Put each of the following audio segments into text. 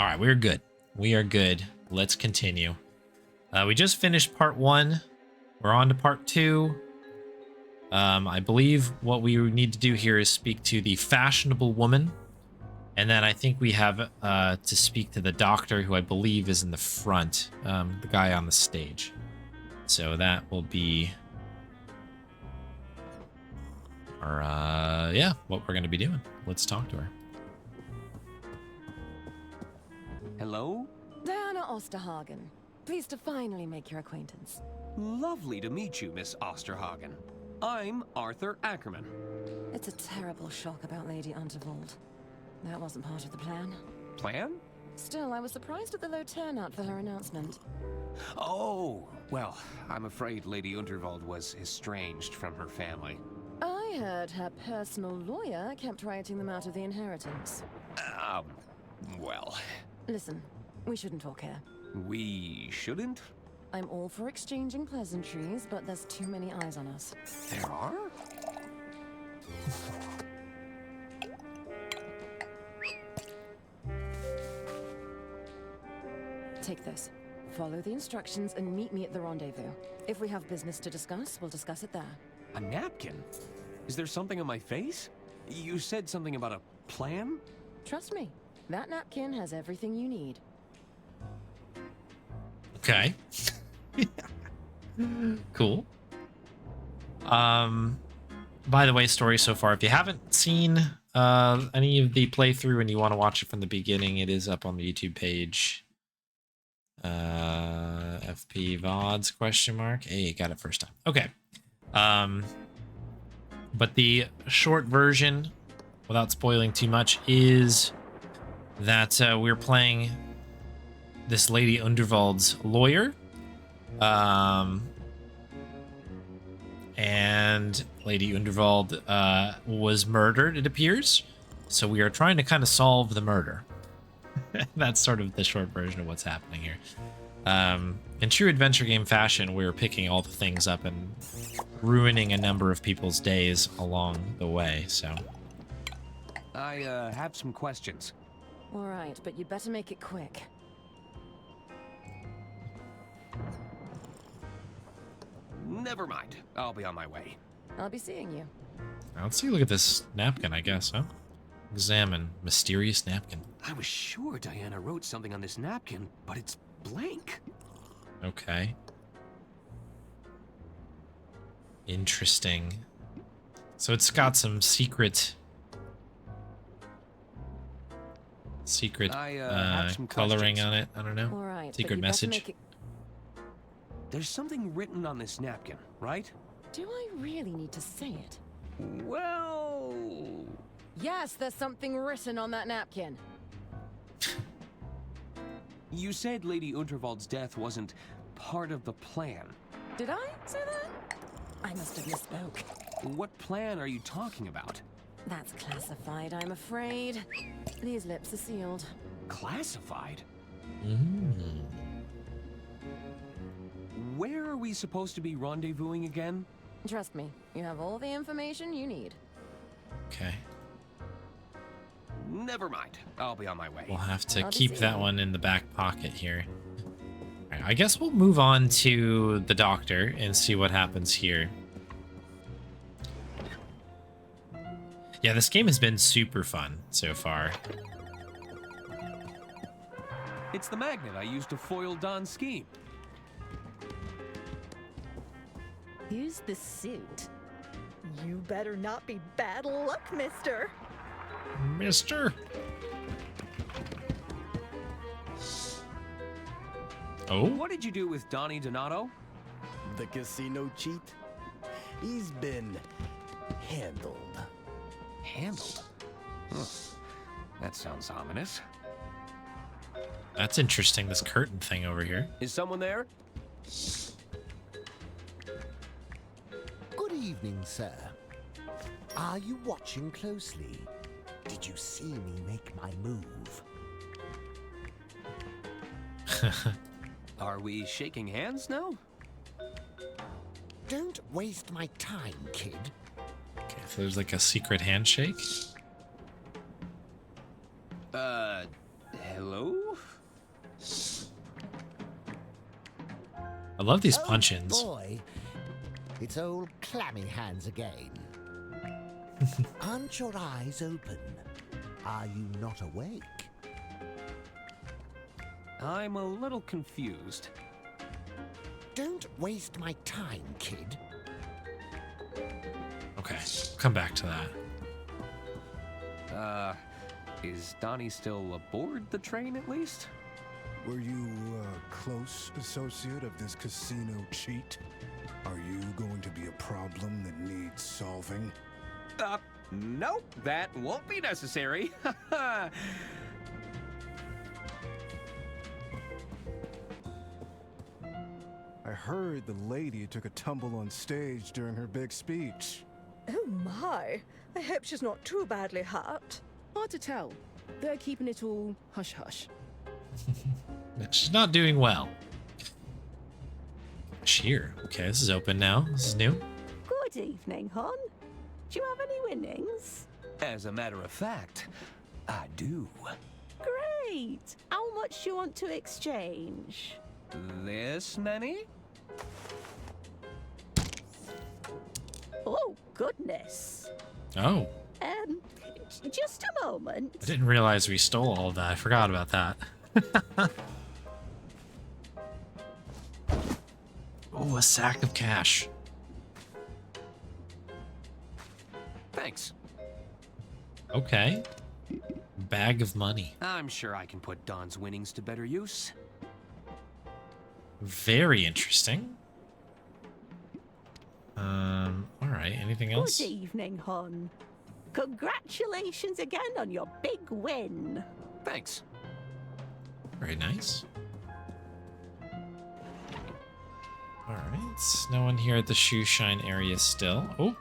All right, we're good. We are good. Let's continue. We just finished part 1. We're on to part 2. I believe what we need to do here is speak to the fashionable woman. And then I think we have to speak to the doctor, who I believe is in the front, the guy on the stage. So that will be our, what we're going to be doing. Let's talk to her. Hello? Diana Osterhagen. Pleased to finally make your acquaintance. Lovely to meet you, Miss Osterhagen. I'm Arthur Ackerman. It's a terrible shock about Lady Unterwald. That wasn't part of the plan. Plan? Still, I was surprised at the low turnout for her announcement. Oh, well, I'm afraid Lady Unterwald was estranged from her family. I heard her personal lawyer kept writing them out of the inheritance. Well... Listen, we shouldn't talk here. We shouldn't? I'm all for exchanging pleasantries, but there's too many eyes on us. There are? Take this. Follow the instructions and meet me at the rendezvous. If we have business to discuss, we'll discuss it there. A napkin? Is there something on my face? You said something about a plan? Trust me, that napkin has everything you need. Okay. Cool. By the way, story so far, if you haven't seen any of the playthrough and you want to watch it from the beginning, it is up on the YouTube page. FP VODs question mark. Hey, got it first time. Okay. But the short version, without spoiling too much, is that we're playing this Lady Underwald's lawyer. And Lady Underwald was murdered, it appears. So we are trying to kind of solve the murder. That's sort of the short version of what's happening here. In true adventure game fashion, we're picking all the things up and ruining a number of people's days along the way, so... I have some questions. All right, but you'd better make it quick. Never mind. I'll be on my way. I'll be seeing you. Now let's see. Look at this napkin, I guess, huh? Examine. Mysterious napkin. I was sure Diana wrote something on this napkin, but it's blank. Okay. Interesting. So it's got some secret have some coloring questions. on it. I don't know. All right, Secret but you better message. make it... There's something written on this napkin, right? Do I really need to say it? Well... Yes, there's something written on that napkin. You said Lady Unterwald's death wasn't part of the plan. Did I say that? I must have misspoke. What plan are you talking about? That's classified, I'm afraid. These lips are sealed. Classified? Mm. Where are we supposed to be rendezvousing again? Trust me, you have all the information you need. Okay. Never mind. I'll be on my way. We'll have to I'll be keep seeing that you. one in the back pocket here. All right, I guess we'll move on to the doctor and see what happens here. Yeah, this game has been super fun so far. It's the magnet I used to foil Don's scheme. Use the suit. You better not be bad luck, mister. Mister. Oh? What did you do with Donnie Donato? The casino cheat? He's been handled. Handled? Huh. That sounds ominous. That's interesting, this curtain thing over here. Is someone there? Good evening, sir. Are you watching closely? Did you see me make my move? Are we shaking hands now? Don't waste my time, kid. Okay, so there's like a secret handshake. Hello? I love these Oh, punch-ins. boy, it's old clammy hands again. Aren't your eyes open? Are you not awake? I'm a little confused. Don't waste my time, kid. Okay, come back to that. Is Donnie still aboard the train at least? Were you a close associate of this casino cheat? Are you going to be a problem that needs solving? Nope, that won't be necessary. I heard the lady took a tumble on stage during her big speech. Oh my. I hope she's not too badly hurt. Hard to tell. They're keeping it all hush-hush. She's not doing well. Cheer. Okay, this is open now. This is new. Good evening, hon. Do you have any winnings? As a matter of fact, I do. Great. How much do you want to exchange? This many? Oh, goodness. Oh, Just a moment. I didn't realize we stole all of that. I forgot about that. Oh, a sack of cash. Thanks. Okay. Bag of money. I'm sure I can put Don's winnings to better use. Very interesting. All right. Anything else? Good evening, hon. Congratulations again on your big win. Thanks. Very nice. All right. No one here at the shoe shine area still. Oh,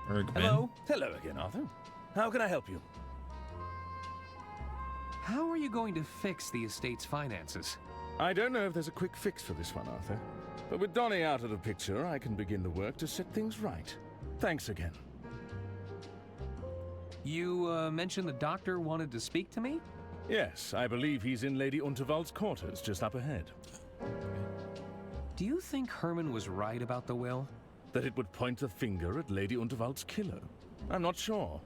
Bergman. Hello. Hello again, Arthur. How can I help you? How are you going to fix the estate's finances? I don't know if there's a quick fix for this one, Arthur. But with Donnie out of the picture, I can begin the work to set things right. Thanks again. You mentioned the doctor wanted to speak to me? Yes, I believe he's in Lady Unterwald's quarters, just up ahead. Do you think Herman was right about the will? That it would point the finger at Lady Unterwald's killer? I'm not sure.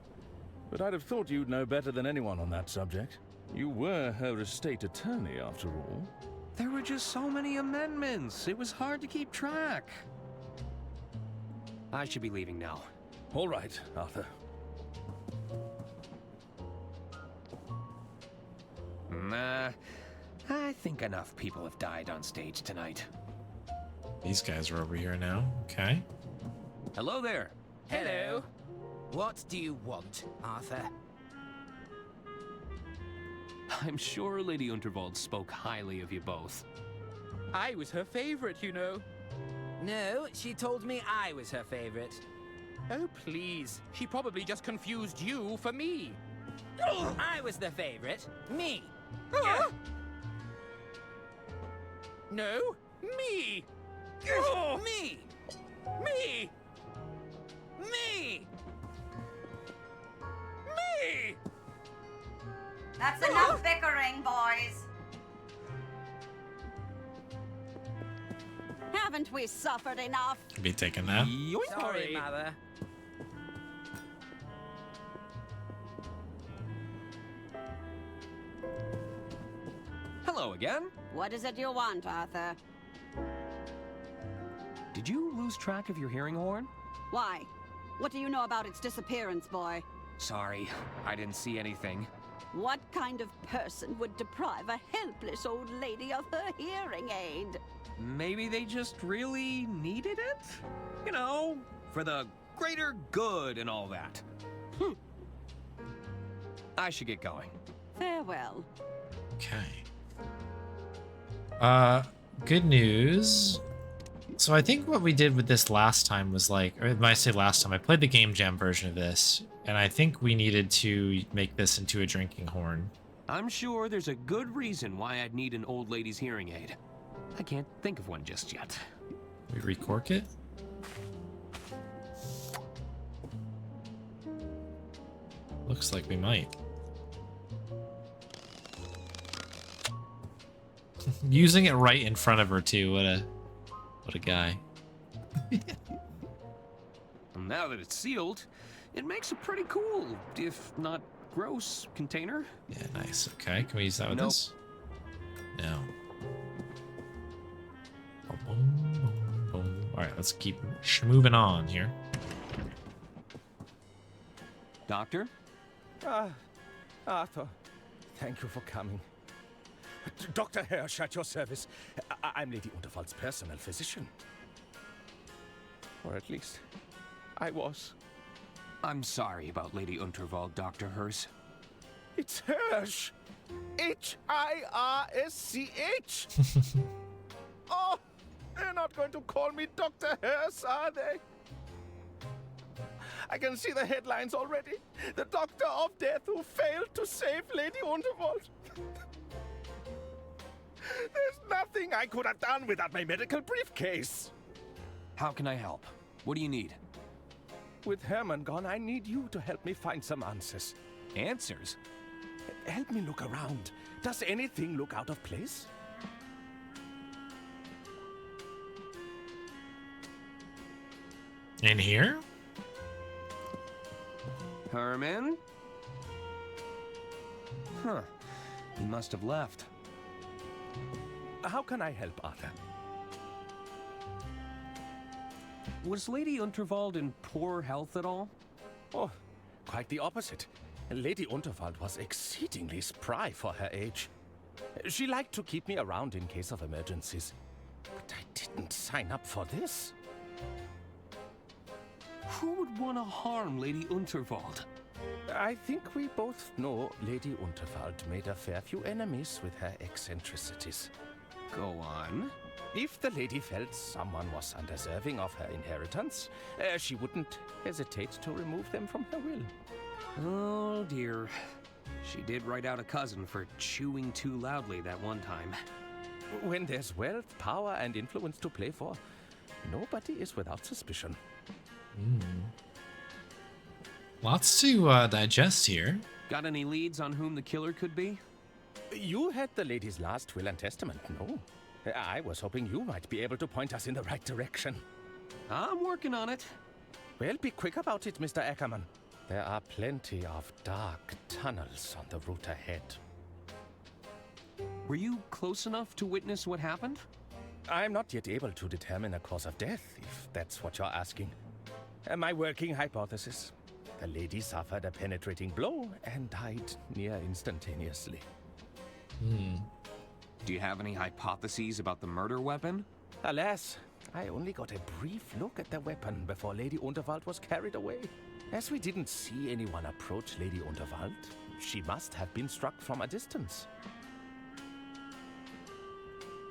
But I'd have thought you'd know better than anyone on that subject. You were her estate attorney, after all. There were just so many amendments. It was hard to keep track. I should be leaving now. All right, Arthur. Nah, I think enough people have died on stage tonight. These guys are over here now. Okay. Hello there. Hello. What do you want, Arthur? I'm sure Lady Unterwald spoke highly of you both. I was her favorite, you know. No, she told me I was her favorite. Oh, please. She probably just confused you for me. I was the favorite. Me. Yeah. No, me. Me. Me. Me. Me. That's enough bickering, boys. Haven't we suffered enough? Could be taking that. Sorry, Mother. Hello again. What is it you want, Arthur? Did you lose track of your hearing horn? Why? What do you know about its disappearance, boy? Sorry, I didn't see anything. What kind of person would deprive a helpless old lady of her hearing aid? Maybe they just really needed it? You know, for the greater good and all that. I should get going. Farewell. Okay. Good news. So I think what we did with this last time was like, or when I say last time, I played the Game Jam version of this, and I think we needed to make this into a drinking horn. I'm sure there's a good reason why I'd need an old lady's hearing aid. I can't think of one just yet. We recork it? Looks like we might. Using it right in front of her too, What a guy. And now that it's sealed, it makes a pretty cool, if not gross, container. Yeah, nice. Okay, can we use that with Nope. this? No. Boom, boom, boom, boom. All right, let's keep moving on here. Doctor? Arthur, thank you for coming. Dr. Hirsch at your service. I'm Lady Unterwald's personal physician. Or at least, I was. I'm sorry about Lady Unterwald, Dr. Hirsch. It's Hirsch! H-I-R-S-C-H! Oh, they're not going to call me Dr. Hirsch, are they? I can see the headlines already. The Doctor of Death who failed to save Lady Unterwald. There's nothing I could have done without my medical briefcase. How can I help? What do you need? With Herman gone, I need you to help me find some answers. Answers? Help me look around. Does anything look out of place? In here? Herman? Huh. He must have left. How can I help, Arthur? Was Lady Unterwald in poor health at all? Oh, quite the opposite. Lady Unterwald was exceedingly spry for her age. She liked to keep me around in case of emergencies. But I didn't sign up for this. Who would want to harm Lady Unterwald? I think we both know Lady Unterwald made a fair few enemies with her eccentricities. Go on. If the lady felt someone was undeserving of her inheritance, she wouldn't hesitate to remove them from her will. Oh dear. She did write out a cousin for chewing too loudly that one time. When there's wealth, power, and influence to play for, nobody is without suspicion. Lots to digest here. Got any leads on whom the killer could be? You had the lady's last will and testament, no? I was hoping you might be able to point us in the right direction. I'm working on it. Well, be quick about it, Mr. Ackerman. There are plenty of dark tunnels on the route ahead. Were you close enough to witness what happened? I'm not yet able to determine a cause of death, if that's what you're asking. My working hypothesis. The lady suffered a penetrating blow and died near instantaneously. Do you have any hypotheses about the murder weapon? Alas, I only got a brief look at the weapon before Lady Unterwald was carried away. As we didn't see anyone approach Lady Unterwald, she must have been struck from a distance.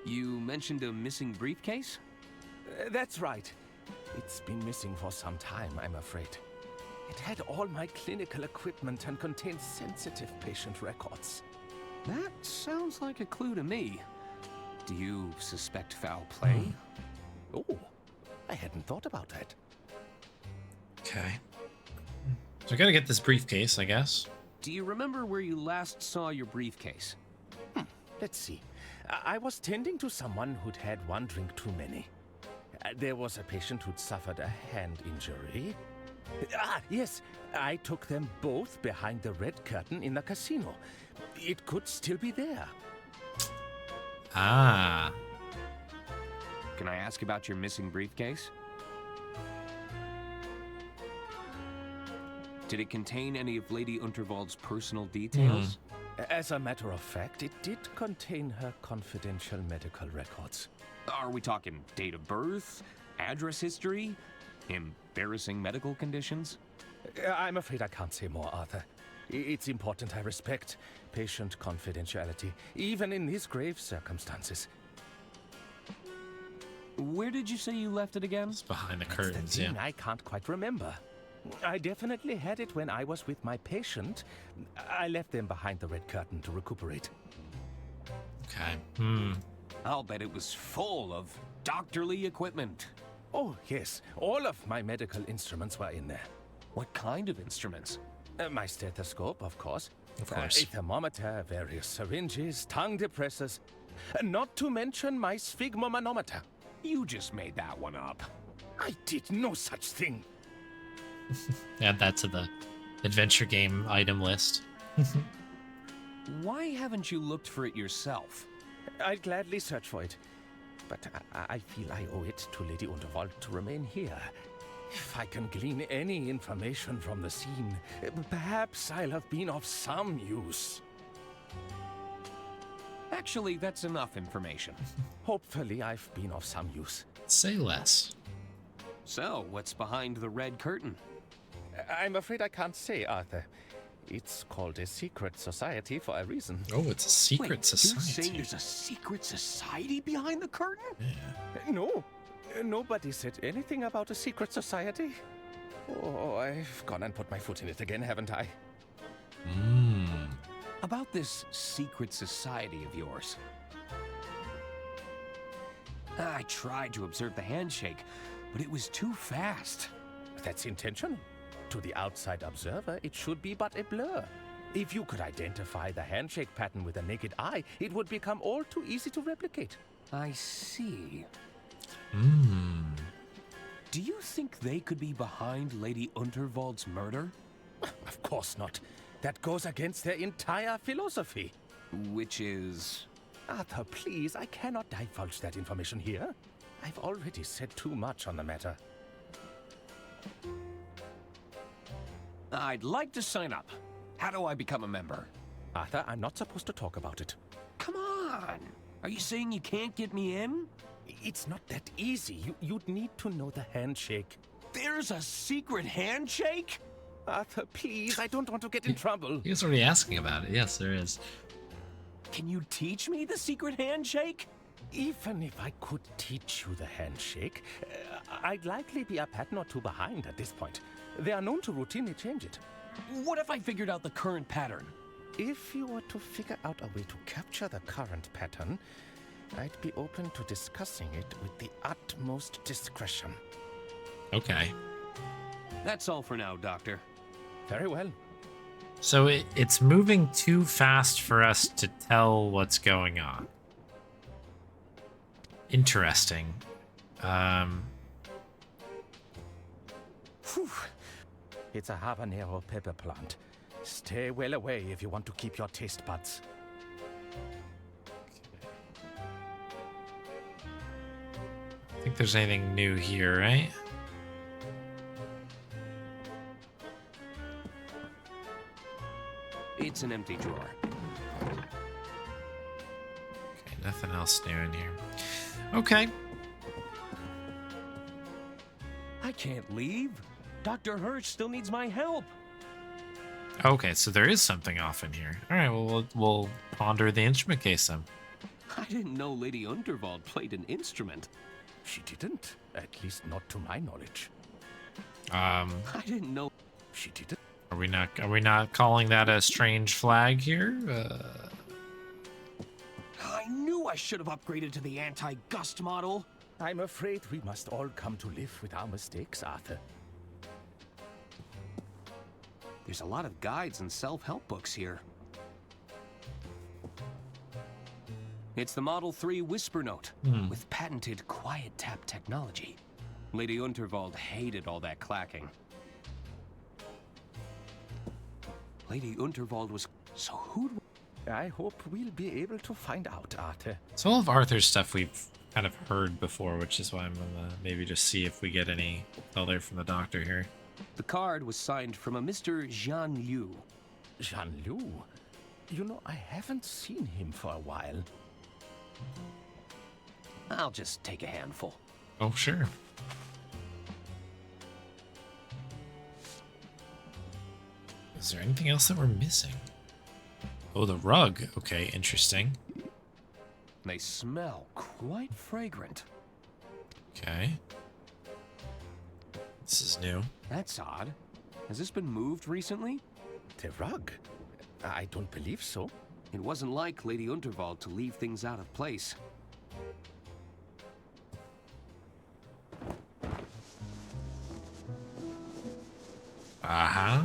You mentioned a missing briefcase? That's right. It's been missing for some time, I'm afraid. It had all my clinical equipment and contained sensitive patient records. That sounds like a clue to me. Do you suspect foul play? Oh, I hadn't thought about that. Okay. So I gotta get this briefcase, I guess. Do you remember where you last saw your briefcase? Let's see. I was tending to someone who'd had one drink too many. There was a patient who'd suffered a hand injury. Yes, I took them both behind the red curtain in the casino. It could still be there. Ah. Can I ask about your missing briefcase? Did it contain any of Lady Unterwald's personal details? As a matter of fact, it did contain her confidential medical records. Are we talking date of birth, address history, embarrassing medical conditions? I'm afraid I can't say more, Arthur. It's important I respect patient confidentiality, even in these grave circumstances. Where did you say you left it again? It's behind the That's curtains, the thing yeah. I can't quite remember. I definitely had it when I was with my patient. I left them behind the red curtain to recuperate. Okay. I'll bet it was full of doctorly equipment. Oh, yes. All of my medical instruments were in there. What kind of instruments? My stethoscope, of course. Of course. A thermometer, various syringes, tongue depressors. Not to mention my sphygmomanometer. You just made that one up. I did no such thing. Add that to the adventure game item list. Why haven't you looked for it yourself? I'd gladly search for it. But I feel I owe it to Lady Unterwald to remain here. If I can glean any information from the scene, perhaps I'll have been of some use. Actually, that's enough information. Hopefully I've been of some use. Say less. So, what's behind the red curtain? I'm afraid I can't say, Arthur. It's called a secret society for a reason. Oh, it's a secret Wait, society. You're saying there's a secret society behind the curtain? Yeah. No. Nobody said anything about a secret society. Oh, I've gone and put my foot in it again, haven't I? About this secret society of yours. I tried to observe the handshake, but it was too fast. That's intentional. To the outside observer, it should be but a blur. If you could identify the handshake pattern with a naked eye, it would become all too easy to replicate. I see. Do you think they could be behind Lady Unterwald's murder? Of course not. That goes against their entire philosophy. Which is... Arthur, please, I cannot divulge that information here. I've already said too much on the matter. I'd like to sign up. How do I become a member? Arthur, I'm not supposed to talk about it. Come on! Are you saying you can't get me in? It's not that easy. You'd need to know the handshake. There's a secret handshake? Arthur, please, I don't want to get in trouble. He was already asking about it. Yes, there is. Can you teach me the secret handshake? Even if I could teach you the handshake, I'd likely be a pattern or two behind at this point. They are known to routinely change it. What if I figured out the current pattern? If you were to figure out a way to capture the current pattern, I'd be open to discussing it with the utmost discretion. Okay. That's all for now, Doctor. Very well. So it's moving too fast for us to tell what's going on. Interesting. Whew. It's a habanero pepper plant. Stay well away if you want to keep your taste buds. I think there's anything new here, right? It's an empty drawer. Okay, nothing else new in here. Okay. I can't leave. Dr. Hirsch still needs my help. Okay, so there is something off in here. All right, well, we'll ponder the instrument case then. I didn't know Lady Unterwald played an instrument. She didn't, at least not to my knowledge. I didn't know she didn't. Are we not calling that a strange flag here? I knew I should have upgraded to the anti-gust model. I'm afraid we must all come to live with our mistakes, Arthur. There's a lot of guides and self-help books here. It's the Model 3 Whisper Note with patented quiet tap technology. Lady Unterwald hated all that clacking. Lady Unterwald was... So who'd... I hope we'll be able to find out, Arthur. So all of Arthur's stuff we've kind of heard before, which is why I'm gonna maybe just see if we get any color from the doctor here. The card was signed from a Mr. Jean Liu. Jean Liu? You know, I haven't seen him for a while. I'll just take a handful. Oh, sure. Is there anything else that we're missing? Oh, the rug. Okay, interesting. They smell quite fragrant. Okay. This is new. That's odd. Has this been moved recently? The rug? I don't believe so. It wasn't like Lady Unterwald to leave things out of place. Aha.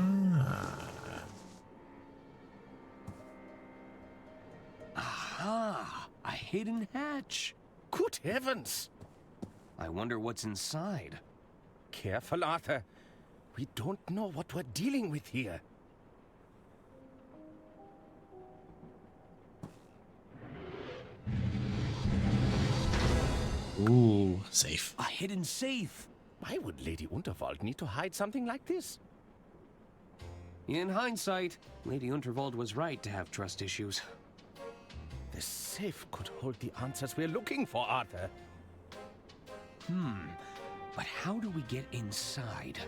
Aha! A hidden hatch. Good heavens! I wonder what's inside. Careful, Arthur. We don't know what we're dealing with here. Ooh, safe. A hidden safe. Why would Lady Unterwald need to hide something like this? In hindsight, Lady Unterwald was right to have trust issues. The safe could hold the answers we're looking for, Arthur. But how do we get inside?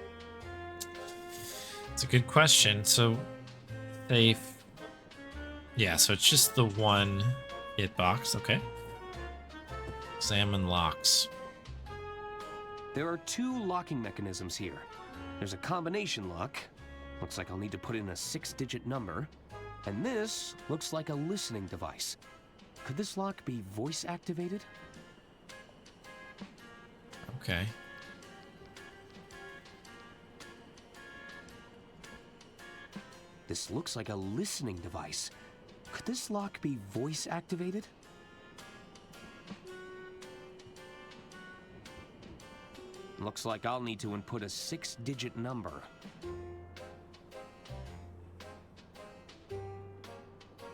It's a good question. So, safe. Yeah, so it's just the one hitbox. Okay. Examine locks. There are 2 locking mechanisms here. There's a combination lock. Looks like I'll need to put in a 6-digit number. And this looks like a listening device. Could this lock be voice activated? Okay. This looks like a listening device. Could this lock be voice activated? Looks like I'll need to input a 6-digit number.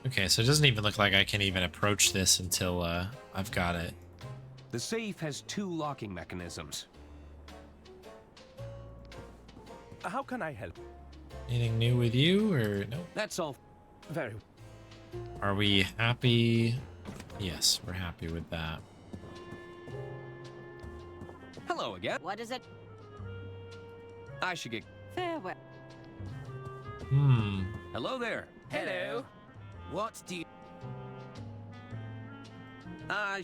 Okay, so it doesn't even look like I can even approach this until I've got it. The safe has 2 locking mechanisms. How can I help? Anything new with you, or no? That's all. Very. Are we happy? Yes, we're happy with that. Hello again. What is it? I should get... Farewell. Hello there. Hello. What do you... Bye.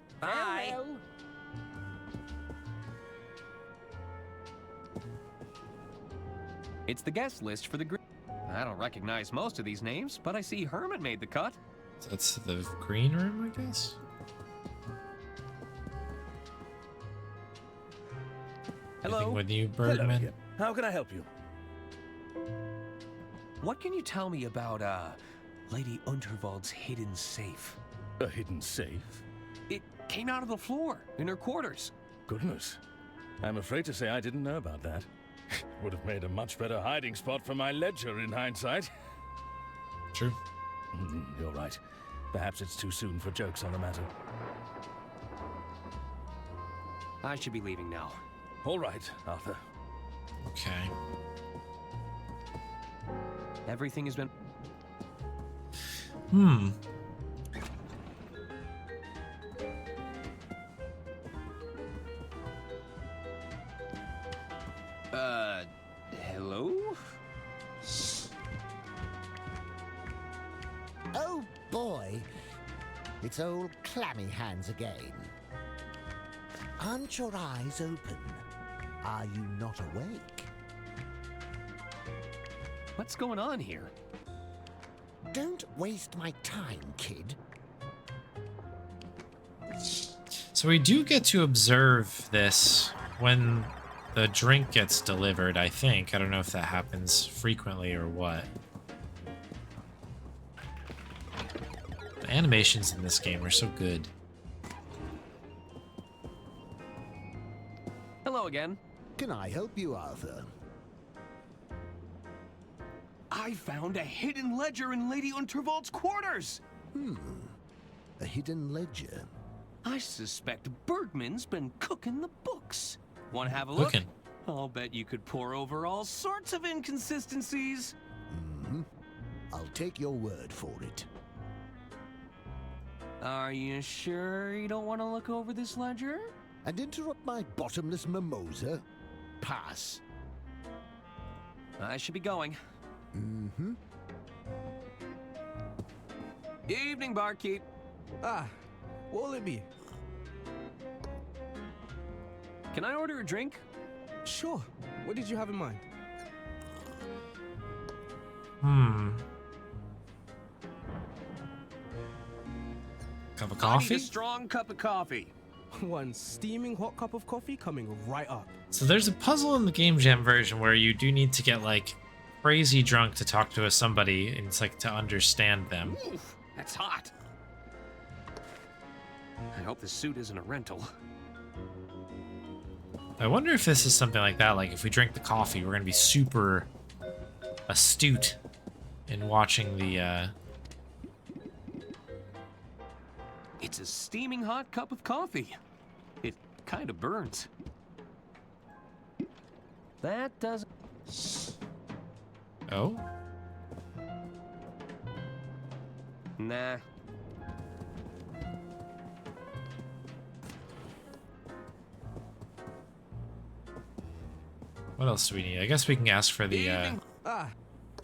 It's the guest list for the group. I don't recognize most of these names, but I see Herman made the cut. That's the green room, I guess? Hello. Anything with you, Hello Birdman? again. How can I help you? What can you tell me about, Lady Unterwald's hidden safe? A hidden safe? It came out of the floor, in her quarters. Goodness. I'm afraid to say I didn't know about that. Would have made a much better hiding spot for my ledger in hindsight. True. You're right. Perhaps it's too soon for jokes on the matter. I should be leaving now. All right, Arthur. Okay. Everything has been... Hello? Oh boy, it's old clammy hands again. Aren't your eyes open? Are you not awake? What's going on here? Don't waste my time, kid. So we do get to observe this when the drink gets delivered, I think. I don't know if that happens frequently or what. The animations in this game are so good. Hello again. Can I help you, Arthur? I found a hidden ledger in Lady Unterwald's quarters! A hidden ledger? I suspect Bergman's been cooking the books. Want to have a look? Cooking. I'll bet you could pour over all sorts of inconsistencies. I'll take your word for it. Are you sure you don't want to look over this ledger? And interrupt my bottomless mimosa? Pass. I should be going. Evening, barkeep. Ah, what will it be? Can I order a drink? Sure. What did you have in mind? Cup of I coffee? need a strong cup of coffee. One steaming hot cup of coffee coming right up. So there's a puzzle in the Game Jam version where you do need to get, like, crazy drunk to talk to somebody, and it's, like, to understand them. Oof, that's hot. I hope this suit isn't a rental. I wonder if this is something like that. Like, if we drink the coffee, we're gonna be super astute in watching the, It's a steaming hot cup of coffee. It kind of burns. That doesn't... Oh? Nah. What else do we need? I guess we can ask for the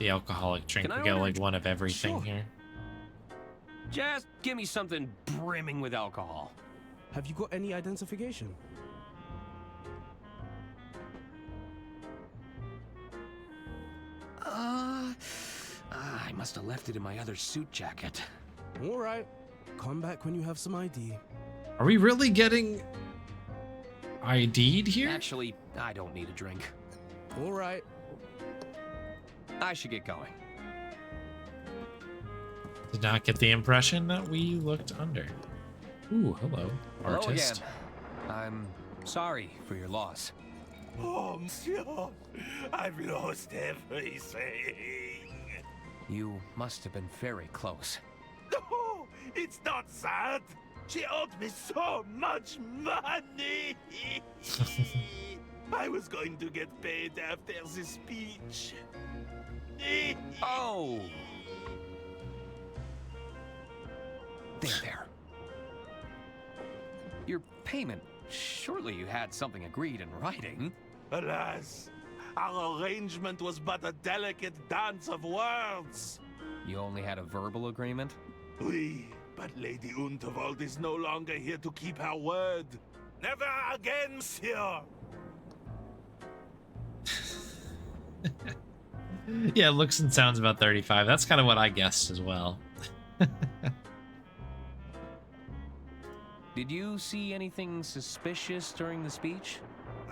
alcoholic drink. Can I We get order- like one of everything Sure. here. Just give me something brimming with alcohol. Have you got any identification? I must have left it in my other suit jacket. All right. Come back when you have some ID. Are we really getting ID'd here? Actually, I don't need a drink. All right. I should get going. Did not get the impression that we looked under. Ooh, hello, Hello artist. again. I'm sorry for your loss. Oh, monsieur, I've lost everything. You must have been very close. No, it's not that. She owed me so much money. I was going to get paid after the speech. Oh! There. Your payment. Surely you had something agreed in writing. Alas, our arrangement was but a delicate dance of words. You only had a verbal agreement? Oui, but Lady Unterwald is no longer here to keep her word. Never again, monsieur. Yeah, looks and sounds about 35. That's kind of what I guessed as well. Did you see anything suspicious during the speech?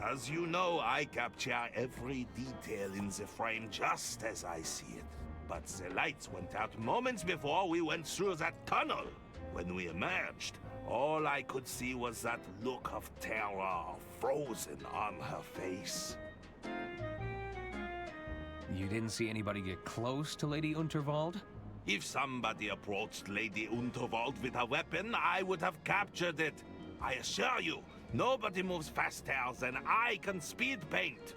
As you know, I capture every detail in the frame just as I see it. But the lights went out moments before we went through that tunnel. When we emerged, all I could see was that look of terror frozen on her face. You didn't see anybody get close to Lady Unterwald? If somebody approached Lady Unterwald with a weapon, I would have captured it. I assure you, nobody moves faster than I can speed paint.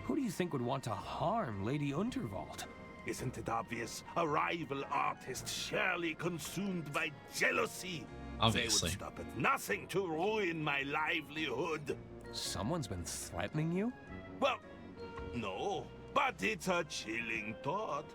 Who do you think would want to harm Lady Unterwald? Isn't it obvious? A rival artist surely consumed by jealousy. Obviously. They would stop at nothing to ruin my livelihood. Someone's been threatening you? Well, no, but it's a chilling thought.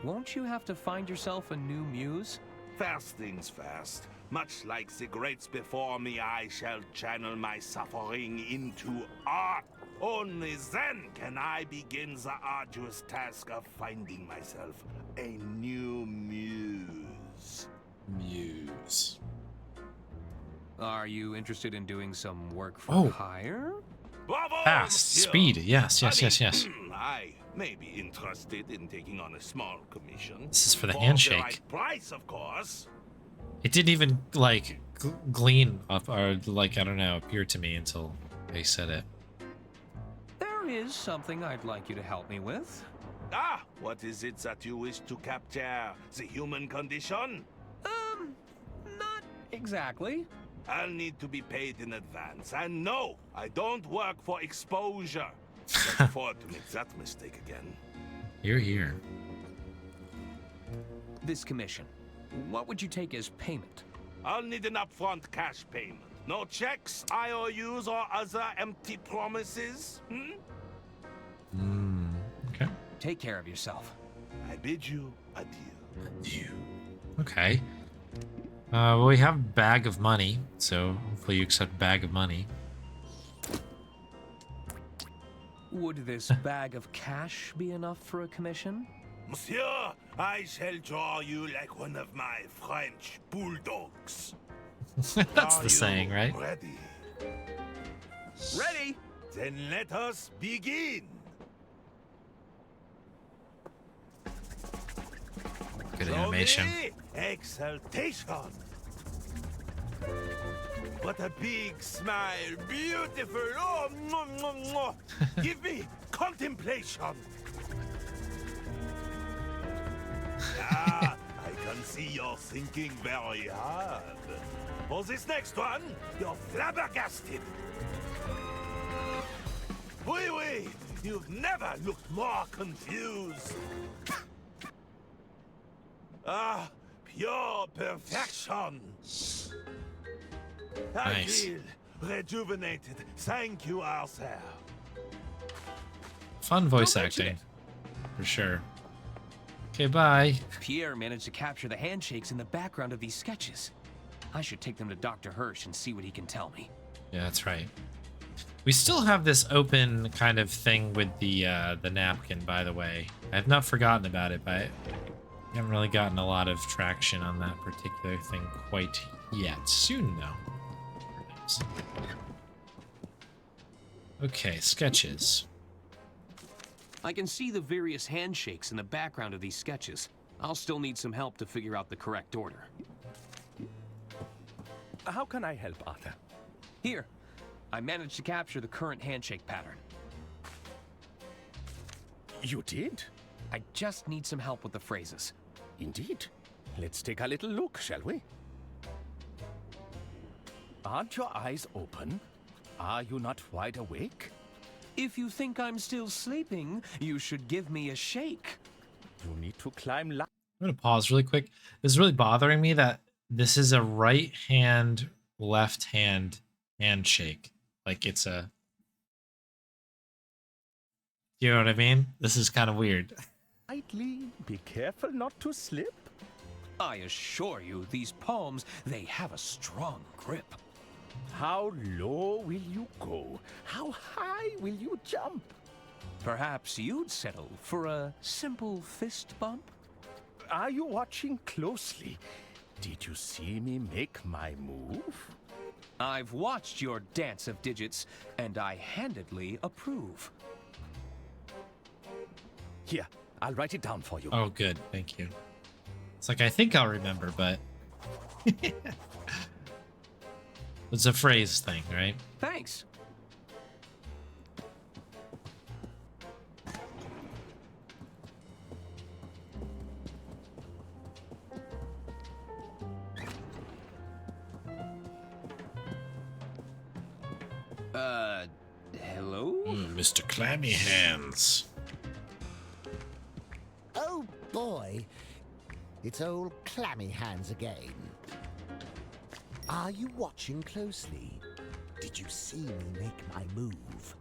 Won't you have to find yourself a new muse? First things first. Much like the greats before me, I shall channel my suffering into art. Only then can I begin the arduous task of finding myself a new muse. Muse. Are you interested in doing some work for hire? Bravo, Fast. monsieur. Speed. Yes, yes, yes, yes. I may be interested in taking on a small commission. This is for the the handshake. right price, of course. It didn't even, like, glean up, or, like, I don't know, appear to me until they said it. There is something I'd like you to help me with. Ah, what is it that you wish to capture? The human condition? Not exactly. I'll need to be paid in advance. And no, I don't work for exposure. I can't afford to make that mistake again. You're here. This commission. What would you take as payment? I'll need an upfront cash payment. No checks, IOUs, or other empty promises. Okay. Take care of yourself. I bid you adieu. Adieu. Okay. Well, we have bag of money, so hopefully you accept bag of money. Would this bag of cash be enough for a commission? Monsieur, I shall draw you like one of my French bulldogs. That's Are the saying, you right? Ready? Ready? Then let us begin. Good animation. Slowly, exaltation. What a big smile. Beautiful. Oh, mwah, mwah, mwah. Give me contemplation. Ah, I can see you're thinking very hard. For this next one, you're flabbergasted. Oui, oui, you've never looked more confused. Ah, pure perfection. I Nice. feel rejuvenated. Thank you, Arthur. Fun voice acting, for sure. Okay, bye. Pierre managed to capture the handshakes in the background of these sketches. I should take them to Dr. Hirsch and see what he can tell me. Yeah, that's right. We still have this open kind of thing with the napkin, by the way. I have not forgotten about it, but I haven't really gotten a lot of traction on that particular thing quite yet. Soon, though. Who knows? Okay, sketches. I can see the various handshakes in the background of these sketches. I'll still need some help to figure out the correct order. How can I help, Arthur? Here, I managed to capture the current handshake pattern. You did? I just need some help with the phrases. Indeed. Let's take a little look, shall we? Aren't your eyes open? Are you not wide awake? If you think I'm still sleeping, you should give me a shake. You need to climb I'm going to pause really quick. It's really bothering me that this is a right hand, left hand handshake. Like it's a... You know what I mean? This is kind of weird. lightly. Be careful not to slip. I assure you, these palms, they have a strong grip. How low will you go? How high will you jump? Perhaps you'd settle for a simple fist bump? Are you watching closely? Did you see me make my move? I've watched your dance of digits, and I handedly approve. Here, I'll write it down for you. Oh, good. Thank you. It's like, I think I'll remember, but... It's a phrase thing, right? Thanks. Hello? Mr. Clammy Hands. Oh boy, it's old Clammy Hands again. Are you watching closely? Did you see me make my move?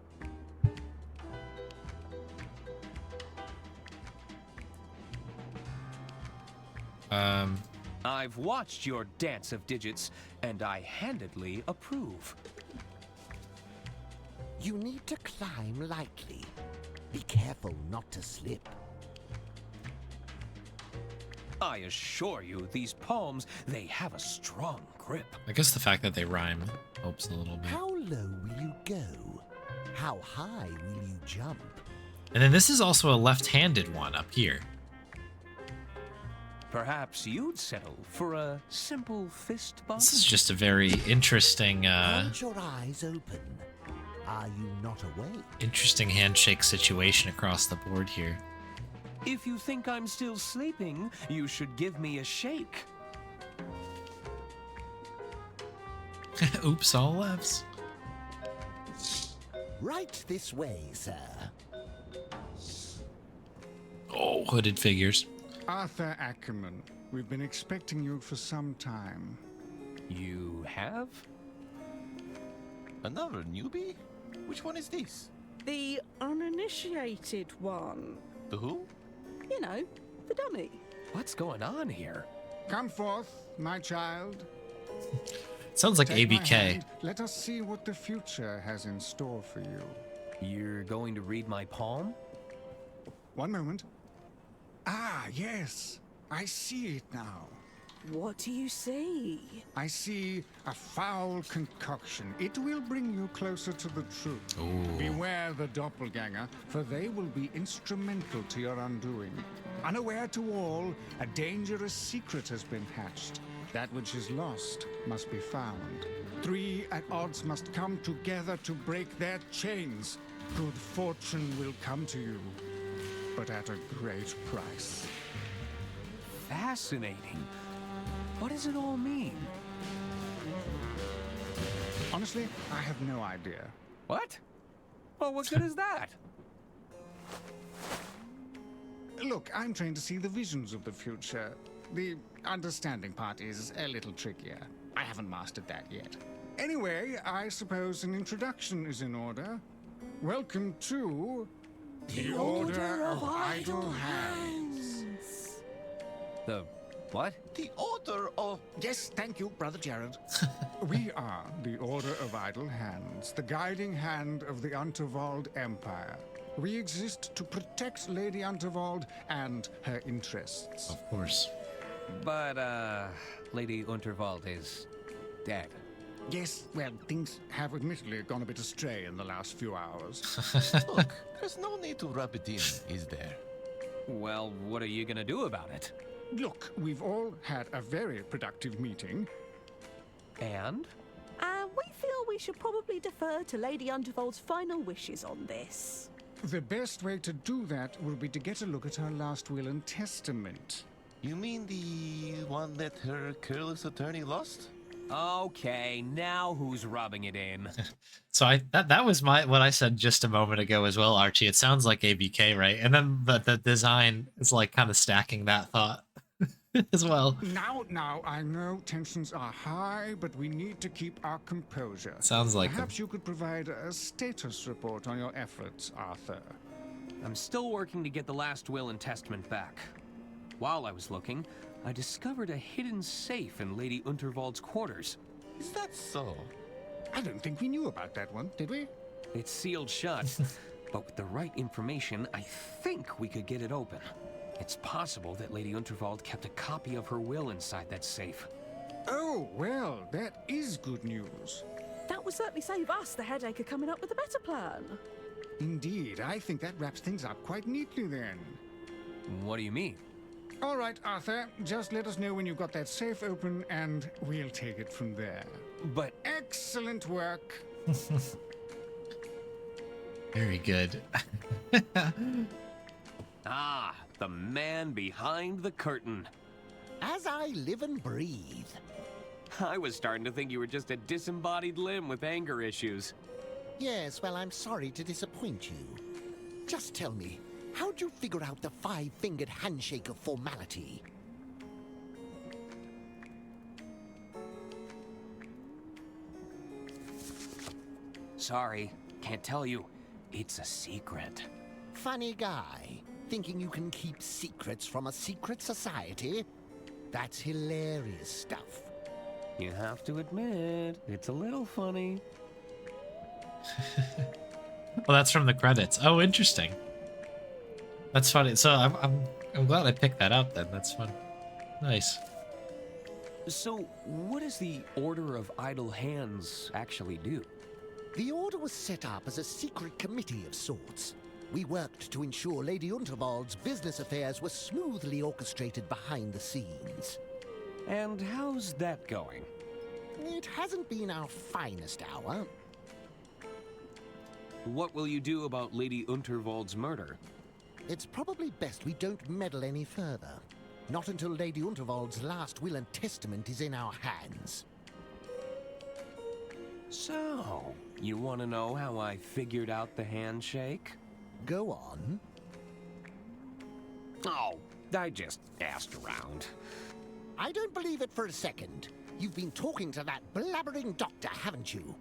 I've watched your dance of digits, and I handedly approve. You need to climb lightly. Be careful not to slip. I assure you, these palms, they have a strong grip. I guess the fact that they rhyme helps a little bit. How low will you go? How high will you jump? And then this is also a left-handed one up here. Perhaps you'd settle for a simple fist bump? This is just a very interesting, Aren't your eyes open? Are you not awake? interesting handshake situation across the board here. If you think I'm still sleeping, you should give me a shake. Oops, all lefts. Right this way, sir. Oh, hooded figures. Arthur Ackerman, we've been expecting you for some time. You have? Another newbie? Which one is this? The uninitiated one. The who? You know, the dummy. What's going on here? Come forth, my child. Sounds like Take my ABK. hand. Let us see what the future has in store for you. You're going to read my palm? One moment. Ah, yes. I see it now. What do you see? I see a foul concoction. It will bring you closer to the truth. Ooh. Beware the doppelganger, for they will be instrumental to your undoing. Unaware to all, a dangerous secret has been hatched. That which is lost must be found. 3 at odds must come together to break their chains. Good fortune will come to you, but at a great price. Fascinating. What does it all mean? Honestly, I have no idea. What? Well, what good is that? Look, I'm trying to see the visions of the future. The understanding part is a little trickier. I haven't mastered that yet. Anyway, I suppose an introduction is in order. Welcome to the Order of Idle Hands. The what? The Order of... Yes, thank you, Brother Jared. We are the Order of Idle Hands, the guiding hand of the Unterwald Empire. We exist to protect Lady Unterwald and her interests. Of course. But, Lady Unterwald is dead. Yes, well, things have admittedly gone a bit astray in the last few hours. Look, there's no need to rub it in, is there? Well, what are you gonna do about it? Look, we've all had a very productive meeting. And? We feel we should probably defer to Lady Unterwald's final wishes on this. The best way to do that will be to get a look at her last will and testament. You mean the one that her careless attorney lost? Okay, now who's rubbing it in? So that was what I said just a moment ago as well, Archie. It sounds like ABK, right? And then the design is like kind of stacking that thought as well. Now, I know tensions are high, but we need to keep our composure. Sounds like Perhaps you could provide a status report on your efforts, Arthur. I'm still working to get the last will and testament back. While I was looking, I discovered a hidden safe in Lady Unterwald's quarters. Is that so? I don't think we knew about that one, did we? It's sealed shut, but with the right information, I think we could get it open. It's possible that Lady Unterwald kept a copy of her will inside that safe. Oh, well, that is good news. That would certainly save us the headache of coming up with a better plan. Indeed, I think that wraps things up quite neatly then. What do you mean? All right, Arthur, just let us know when you've got that safe open and we'll take it from there. But... Excellent work. Very good. Ah, the man behind the curtain. As I live and breathe. I was starting to think you were just a disembodied limb with anger issues. Yes, well, I'm sorry to disappoint you. Just tell me, how'd you figure out the 5-fingered handshake of formality? Sorry, can't tell you. It's a secret. Funny guy, thinking you can keep secrets from a secret society? That's hilarious stuff. You have to admit, it's a little funny. Well, that's from the credits. Oh, interesting. That's funny. So I'm glad I picked that up then. That's fun. Nice. So, what does the Order of Idle Hands actually do? The Order was set up as a secret committee of sorts. We worked to ensure Lady Unterwald's business affairs were smoothly orchestrated behind the scenes. And how's that going? It hasn't been our finest hour. What will you do about Lady Unterwald's murder? It's probably best we don't meddle any further. Not until Lady Unterwald's last will and testament is in our hands. So, you want to know how I figured out the handshake? Go on. Oh, I just asked around. I don't believe it for a second. You've been talking to that blabbering doctor, haven't you?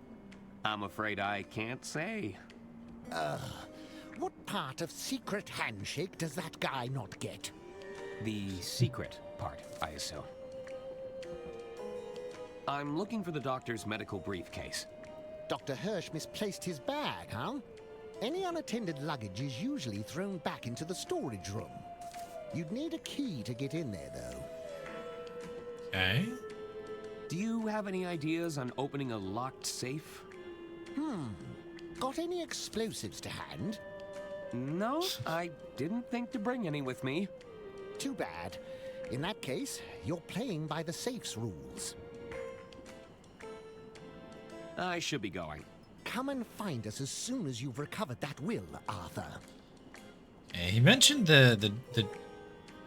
I'm afraid I can't say. What part of secret handshake does that guy not get? The secret part, I assume. I'm looking for the doctor's medical briefcase. Dr. Hirsch misplaced his bag, huh? Any unattended luggage is usually thrown back into the storage room. You'd need a key to get in there, though. Okay. Do you have any ideas on opening a locked safe? Got any explosives to hand? No, I didn't think to bring any with me. Too bad. In that case, you're playing by the safe's rules. I should be going. Come and find us as soon as you've recovered that will, Arthur. He mentioned the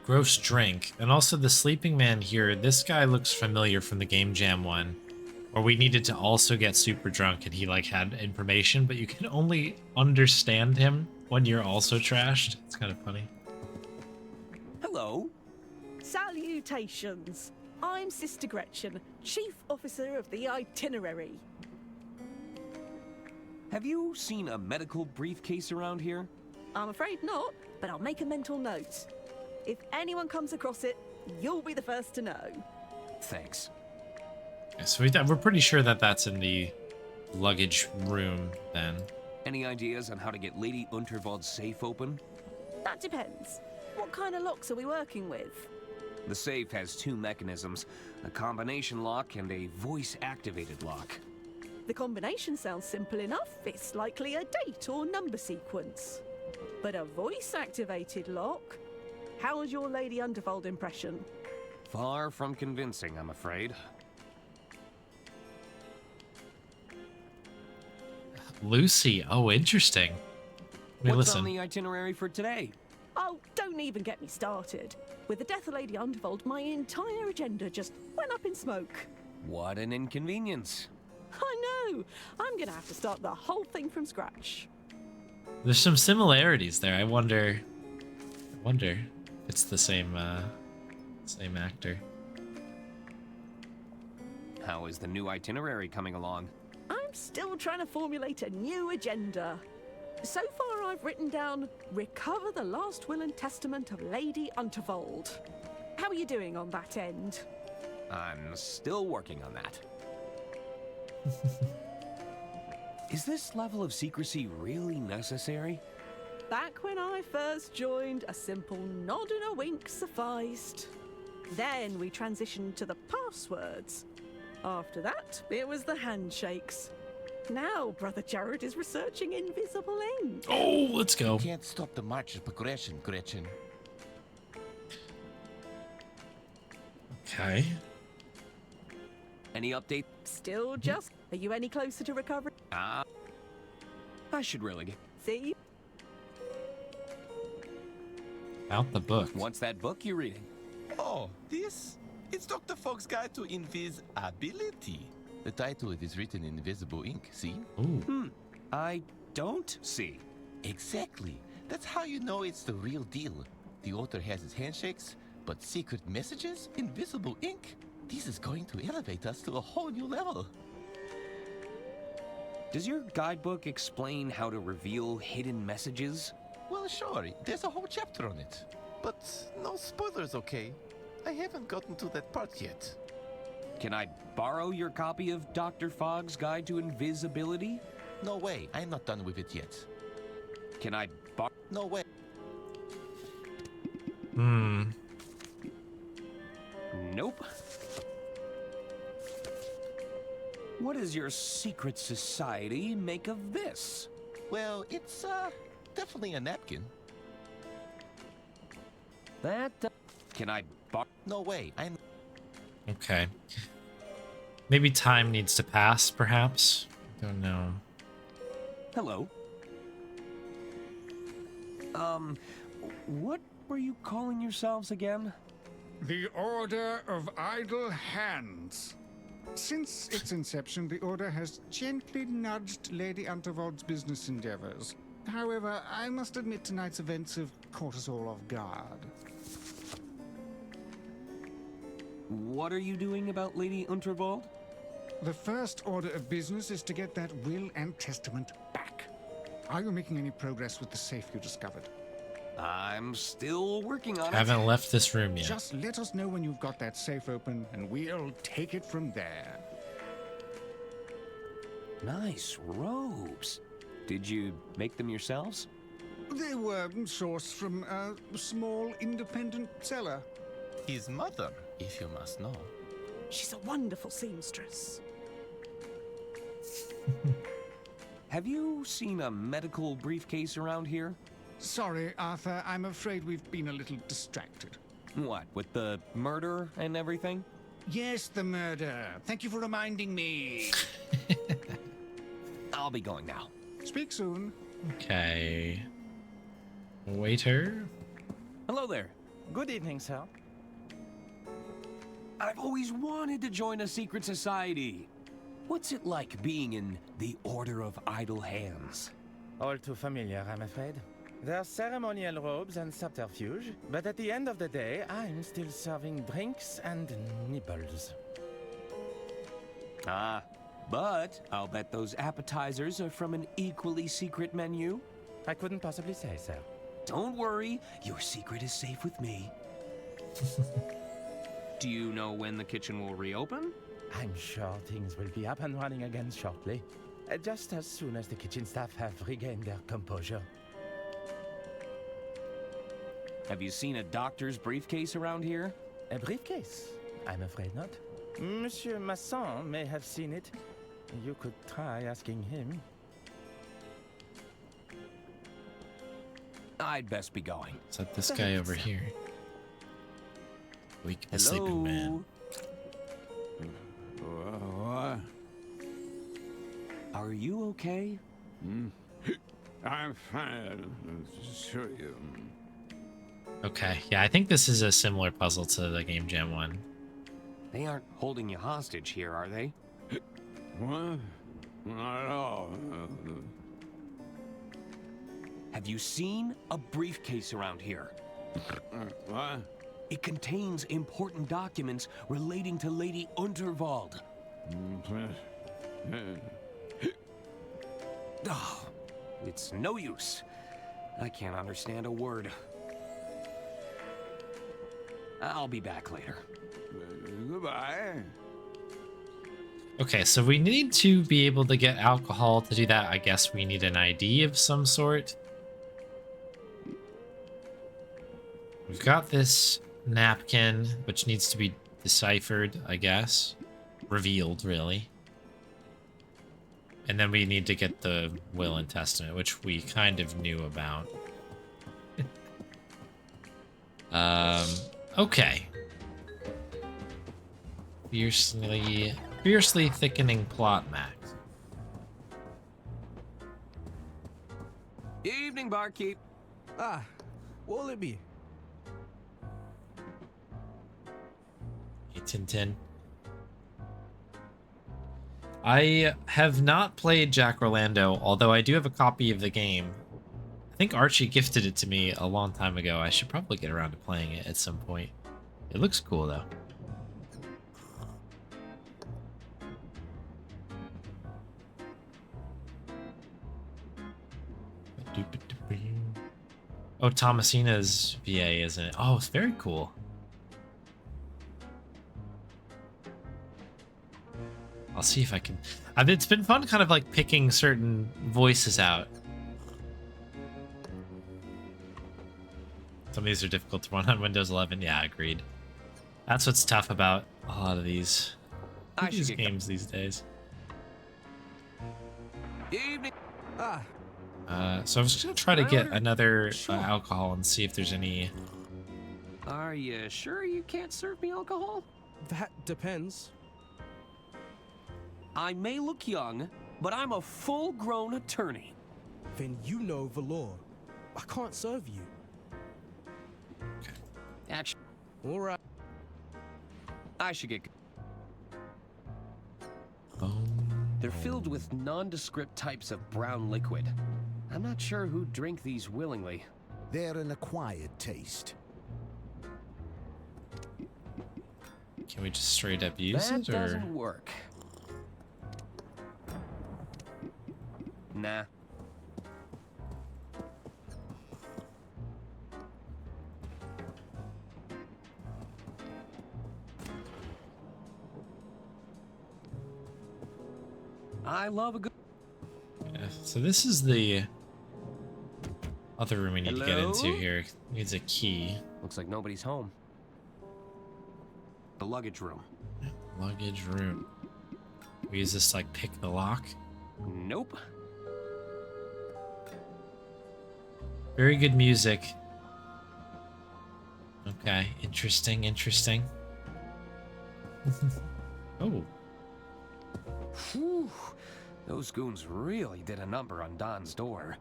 gross drink, and also the sleeping man here. This guy looks familiar from the Game Jam one, where we needed to also get super drunk, and he like had information, but you can only understand him when you're also trashed. It's kind of funny. Hello. Salutations. I'm Sister Gretchen, Chief Officer of the Itinerary. Have you seen a medical briefcase around here? I'm afraid not, but I'll make a mental note. If anyone comes across it, you'll be the first to know. Thanks. Yeah, so we're pretty sure that that's in the luggage room then. Any ideas on how to get Lady Unterwald's safe open? That depends. What kind of locks are we working with? The safe has two mechanisms, a combination lock and a voice-activated lock. The combination sounds simple enough. It's likely a date or number sequence. But a voice-activated lock? How was your Lady Unterwald impression? Far from convincing, I'm afraid. Lucy. Oh, interesting. What's on the itinerary for today? Oh, don't even get me started. With the death of Lady Unterwald, my entire agenda just went up in smoke. What an inconvenience. I know. I'm gonna have to start the whole thing from scratch. There's some similarities there. I wonder if it's the same actor. How is the new itinerary coming along? I'm still trying to formulate a new agenda. So far, I've written down, recover the last will and testament of Lady Unterwald. How are you doing on that end? I'm still working on that. Is this level of secrecy really necessary? Back when I first joined, a simple nod and a wink sufficed. Then we transitioned to the passwords. After that, it was the handshakes. Now, Brother Jared is researching invisible ink. Oh, let's go. You can't stop the march of progression, Gretchen. Okay. Any update? Still just. Are you any closer to recovery? I should really get. See? Out the book. What's that book you're reading? Oh, this? It's Dr. Fogg's Guide to Invisibility. The title is written in invisible ink, see? Ooh. I don't see. Exactly. That's how you know it's the real deal. The author has his handshakes, but secret messages, invisible ink. This is going to elevate us to a whole new level. Does your guidebook explain how to reveal hidden messages? Well, sure. There's a whole chapter on it. But no spoilers, okay? I haven't gotten to that part yet. Can I borrow your copy of Dr. Fogg's Guide to Invisibility? No way. I'm not done with it yet. Can I borrow? No way. Nope. What does your secret society make of this? Well, it's definitely a napkin. That can I borrow? No way. I'm Okay. Maybe time needs to pass, perhaps? Don't know. Hello. What were you calling yourselves again? The Order of Idle Hands. Since its inception, the Order has gently nudged Lady Unterwald's business endeavors. However, I must admit tonight's events have caught us all off guard. What are you doing about Lady Unterwald? The first order of business is to get that will and testament back. Are you making any progress with the safe you discovered? I'm still working on it. Haven't left this room yet. Just let us know when you've got that safe open, and we'll take it from there. Nice robes. Did you make them yourselves? They were sourced from a small independent seller. his mother, if you must know. She's a wonderful seamstress. Have you seen a medical briefcase around here? Sorry, Arthur. I'm afraid we've been a little distracted. What, with the murder and everything? Yes, the murder. Thank you for reminding me. I'll be going now. Speak soon. Okay. Waiter. Hello there. Good evening, sir. I've always wanted to join a secret society. What's it like being in the Order of Idle Hands? All too familiar, I'm afraid. There are ceremonial robes and subterfuge, but at the end of the day, I'm still serving drinks and nibbles. Ah, but I'll bet those appetizers are from an equally secret menu. I couldn't possibly say, sir. Don't worry, your secret is safe with me. Do you know when the kitchen will reopen? I'm sure things will be up and running again shortly. Just as soon as the kitchen staff have regained their composure. Have you seen a doctor's briefcase around here? A briefcase? I'm afraid not. Monsieur Masson may have seen it. You could try asking him. I'd best be going. Is that this guy over here? Wake the sleeping man. What? Are you okay? I'm fine. Sure you. Okay, yeah, I think this is a similar puzzle to the Game Jam one. They aren't holding you hostage here, are they? What? Not at all. Have you seen a briefcase around here? What? It contains important documents relating to Lady Unterwald. Oh, it's no use. I can't understand a word. I'll be back later. Goodbye. Okay, so we need to be able to get alcohol. To do that, I guess we need an ID of some sort. We've got this napkin, which needs to be deciphered, I guess. Revealed, really. And then we need to get the will and testament, which we kind of knew about. Okay. Fiercely thickening plot, Max. Evening, barkeep. Ah, what will it be? Hey, Tintin. I have not played Jack Orlando, although I do have a copy of the game. I think Archie gifted it to me a long time ago. I should probably get around to playing it at some point. It looks cool, though. Oh, Thomasina's VA, isn't it? Oh, it's very cool. I'll see if I can... it's been fun kind of like picking certain voices out. Some of these are difficult to run on Windows 11. Yeah, agreed. That's what's tough about a lot of these games these days. Evening. So I was just gonna try to get another alcohol and see if there's any... Are you sure you can't serve me alcohol? That depends. I may look young, but I'm a full-grown attorney. Then you know the law. I can't serve you. Okay. Actually, all right. I should get... They're filled with nondescript types of brown liquid. I'm not sure who'd drink these willingly. They're an acquired taste. Can we just straight up use it, or...? That doesn't work. Nah. I love a good... Yeah, so this is the other room we need to get into here. Needs a key. Looks like nobody's home. The luggage room. Yeah, luggage room. We use this to like pick the lock. Nope. Very good music. Okay, interesting, interesting. Oh. Whew. Those goons really did a number on Don's door.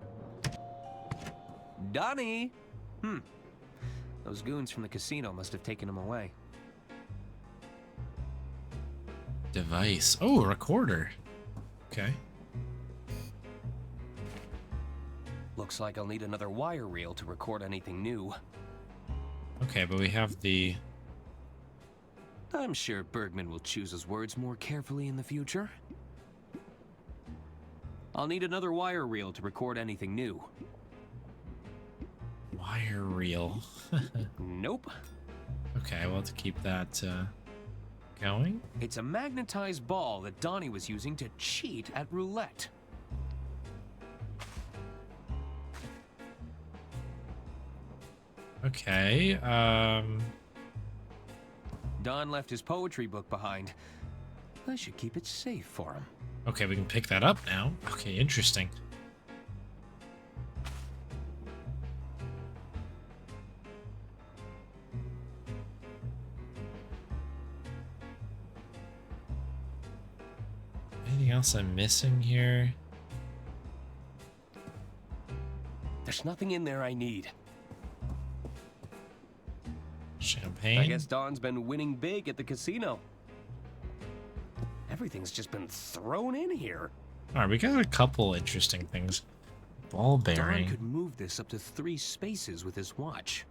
Donnie! Those goons from the casino must have taken him away. Device. Oh, a recorder. Okay. Looks like I'll need another wire reel to record anything new. Okay, but we have the... I'm sure Bergman will choose his words more carefully in the future. I'll need another wire reel to record anything new. Wire reel. Nope. Okay, we'll have to keep that going. It's a magnetized ball that Donnie was using to cheat at roulette. Okay, Don left his poetry book behind. I should keep it safe for him. okay, we can pick that up now. Okay, interesting. Anything else I'm missing here? There's nothing in there I need. Champagne? I guess Don's been winning big at the casino. Everything's just been thrown in here. Alright, we got a couple interesting things. Ball Don bearing. could move this up to 3 spaces with his watch.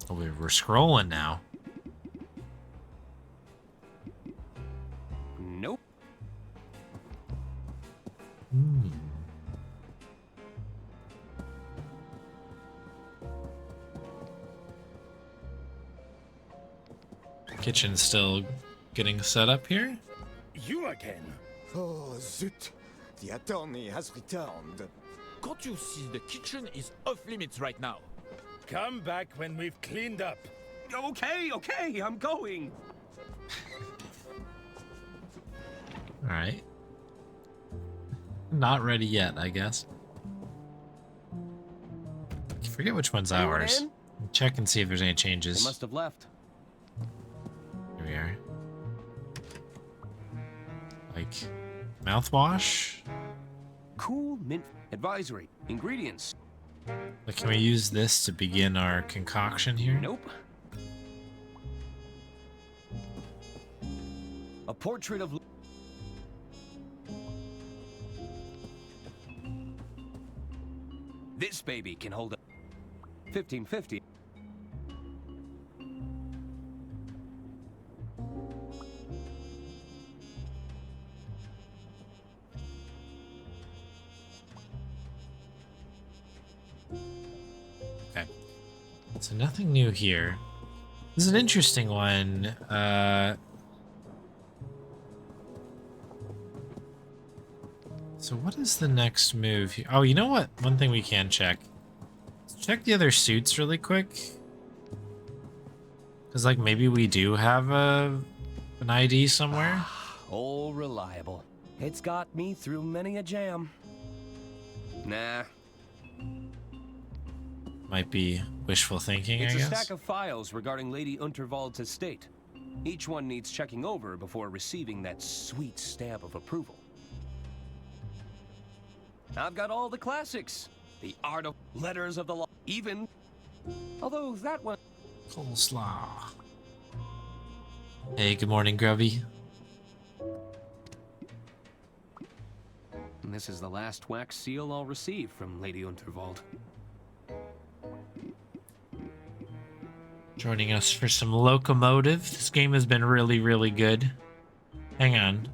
Oh, we're scrolling now. Nope. Kitchen's still getting set up here. You again? Oh, zut. The attorney has returned. Can't you see the kitchen is off limits right now? Come back when we've cleaned up. Okay, I'm going. Alright. Not ready yet, I guess. I forget which one's Anyone ours. in? Check and see if there's any They changes. must have left. Here we are. Like, mouthwash? Cool mint advisory. Ingredients. Like, can we use this to begin our concoction here? Nope. A portrait of... This baby can hold a 1550. Okay. So nothing new here. This is an interesting one. So what is the next move here? Oh, you know what? One thing we can check. Let's check the other suits really quick. Because, like, maybe we do have an ID somewhere. Oh, reliable. It's got me through many a jam. Nah. Might be wishful thinking, It's I a guess. stack of files regarding Lady Unterwald's estate. Each one needs checking over before receiving that sweet stamp of approval. I've got all the classics. The Art of Letters of the Law. Even... Although that one... Coleslaw. Hey, good morning, Grubby. And this is the last wax seal I'll receive from Lady Unterwald. Joining us for some locomotive. This game has been really, really good. Hang on.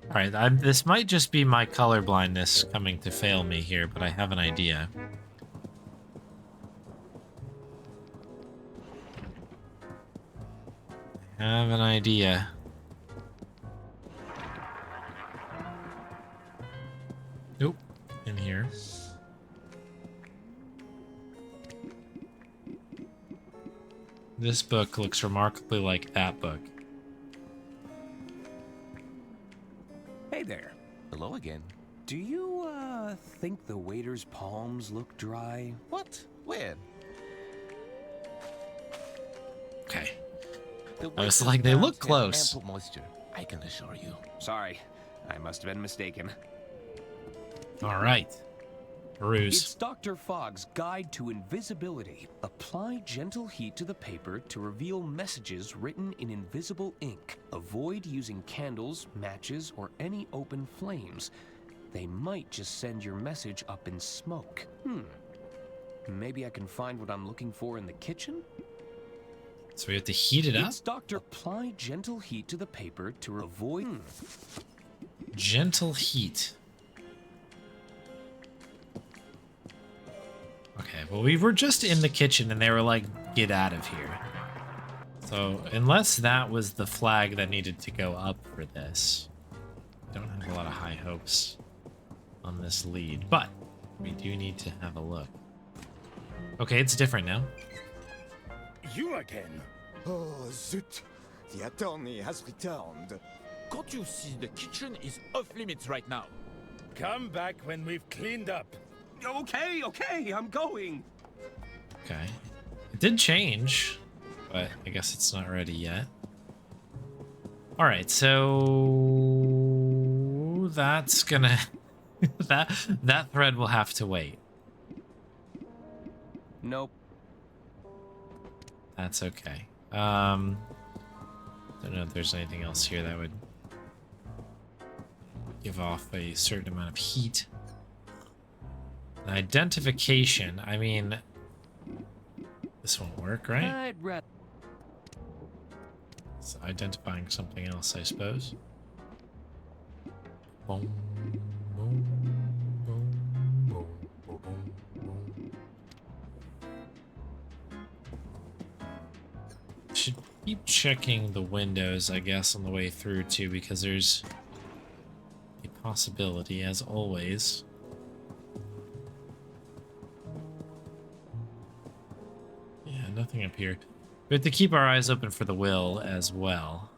Alright, this might just be my color blindness coming to fail me here, but I have an idea. I have an idea. Nope. In here. This book looks remarkably like that book. Hey there. Hello again. Do you, think the waiter's palms look dry? What? Wait. when? Okay. The I was wasters' like, they grounds look have close. Ample moisture, I can assure you. Sorry, I must have been mistaken. All right. Peruse. It's Dr. Fogg's Guide to Invisibility. Apply gentle heat to the paper to reveal messages written in invisible ink. Avoid using candles, matches, or any open flames. They might just send your message up in smoke. Maybe I can find what I'm looking for in the kitchen? So we have to heat it up? It's Dr. Apply gentle heat to the paper to avoid... Gentle heat. Okay, well, we were just in the kitchen and they were like, get out of here. So, unless that was the flag that needed to go up for this, I don't have a lot of high hopes on this lead, but we do need to have a look. Okay, it's different now. You again? Oh, zut! The attorney has returned. Can't you see the kitchen is off limits right now? Come back when we've cleaned up. Okay, I'm going. Okay. It did change, but I guess it's not ready yet. All right, so that's gonna that thread will have to wait. Nope. That's okay. Don't know if there's anything else here that would give off a certain amount of heat. Identification, I mean, this won't work, right? I'd rather... It's identifying something else, I suppose. Boom, boom, boom, boom, boom, boom. Should keep checking the windows, I guess, on the way through, too, because there's a possibility, as always. Nothing up here. We have to keep our eyes open for the will as well.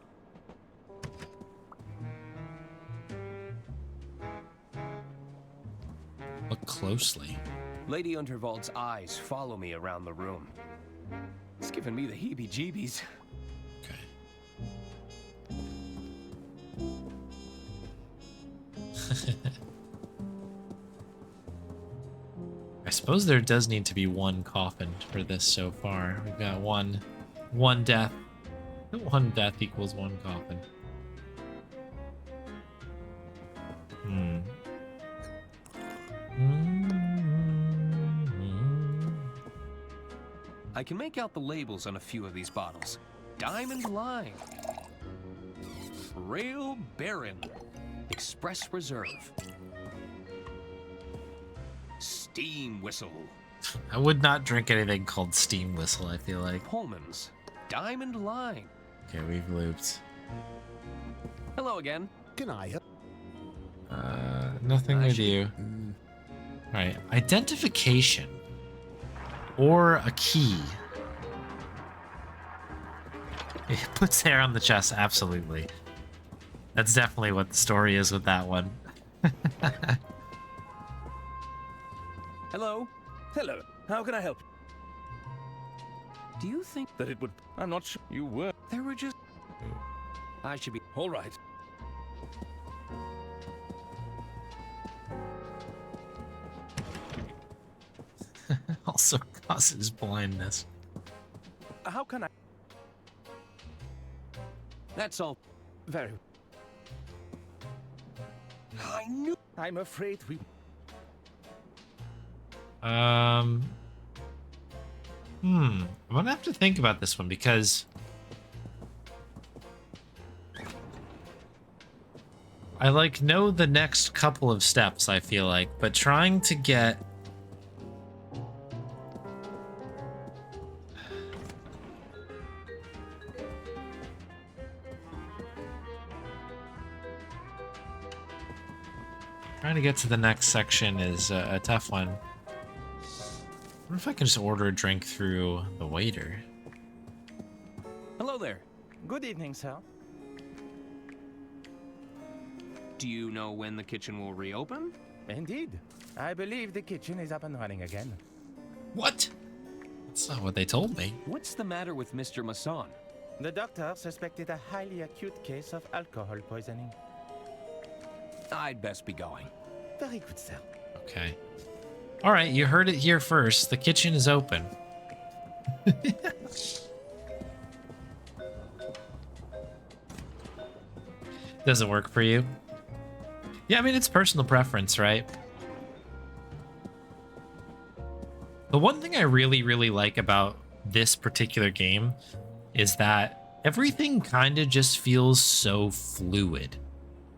Look closely. Lady Unterwald's eyes follow me around the room. It's giving me the heebie-jeebies. I suppose there does need to be one coffin for this so far. We've got one death. One death equals one coffin. I can make out the labels on a few of these bottles. Diamond Line. Rail Baron. Express Reserve. Steam Whistle. I would not drink anything called Steam Whistle, I feel like. Pullman's. Diamond Line. Okay, we've looped. Hello again. Can I help? Nothing with you. Alright, identification. Or a key. It puts hair on the chest, absolutely. That's definitely what the story is with that one. Hello? Hello. How can I help? Do you think that it would... I'm not sure you were. There were just... I should be... All right. Also causes blindness. How can I... That's all. Very... I knew... I'm afraid we... I'm gonna have to think about this one because I like know the next couple of steps, I feel like, but trying to get to the next section is a tough one. I wonder if I can just order a drink through the waiter. Hello there. Good evening, sir. Do you know when the kitchen will reopen? Indeed. I believe the kitchen is up and running again. What? That's not what they told me. What's the matter with Mr. Masson? The doctor suspected a highly acute case of alcohol poisoning. I'd best be going. Very good, sir. Okay. All right, you heard it here first. The kitchen is open. Doesn't work for you? Yeah, I mean, it's personal preference, right? The one thing I really, really like about this particular game is that everything kind of just feels so fluid.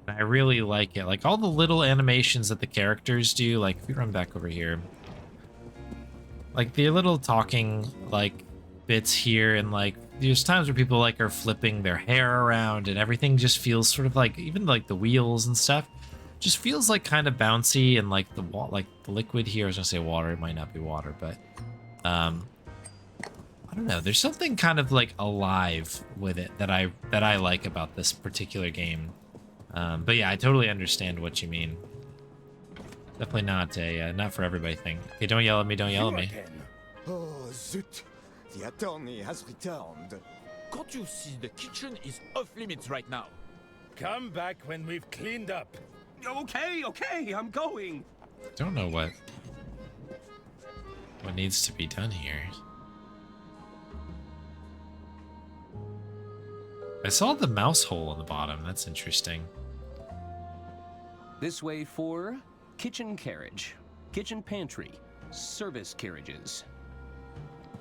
And I really like it. Like all the little animations that the characters do, like if we run back over here, like the little talking like bits here, and like there's times where people like are flipping their hair around and everything just feels sort of like, even like the wheels and stuff just feels like kind of bouncy, and like the liquid here, I was gonna say water, it might not be water, but I don't know, there's something kind of like alive with it that I like about this particular game. But yeah, I totally understand what you mean. Definitely not a not for everybody thing. Okay, don't yell at me, don't yell at me. Oh, zut! The attorney has returned. Can't you see the kitchen is off limits right now? Come back when we've cleaned up. Okay, I'm going. Don't know what needs to be done here. I saw the mouse hole on the bottom. That's interesting. This way for kitchen carriage, kitchen pantry, service carriages.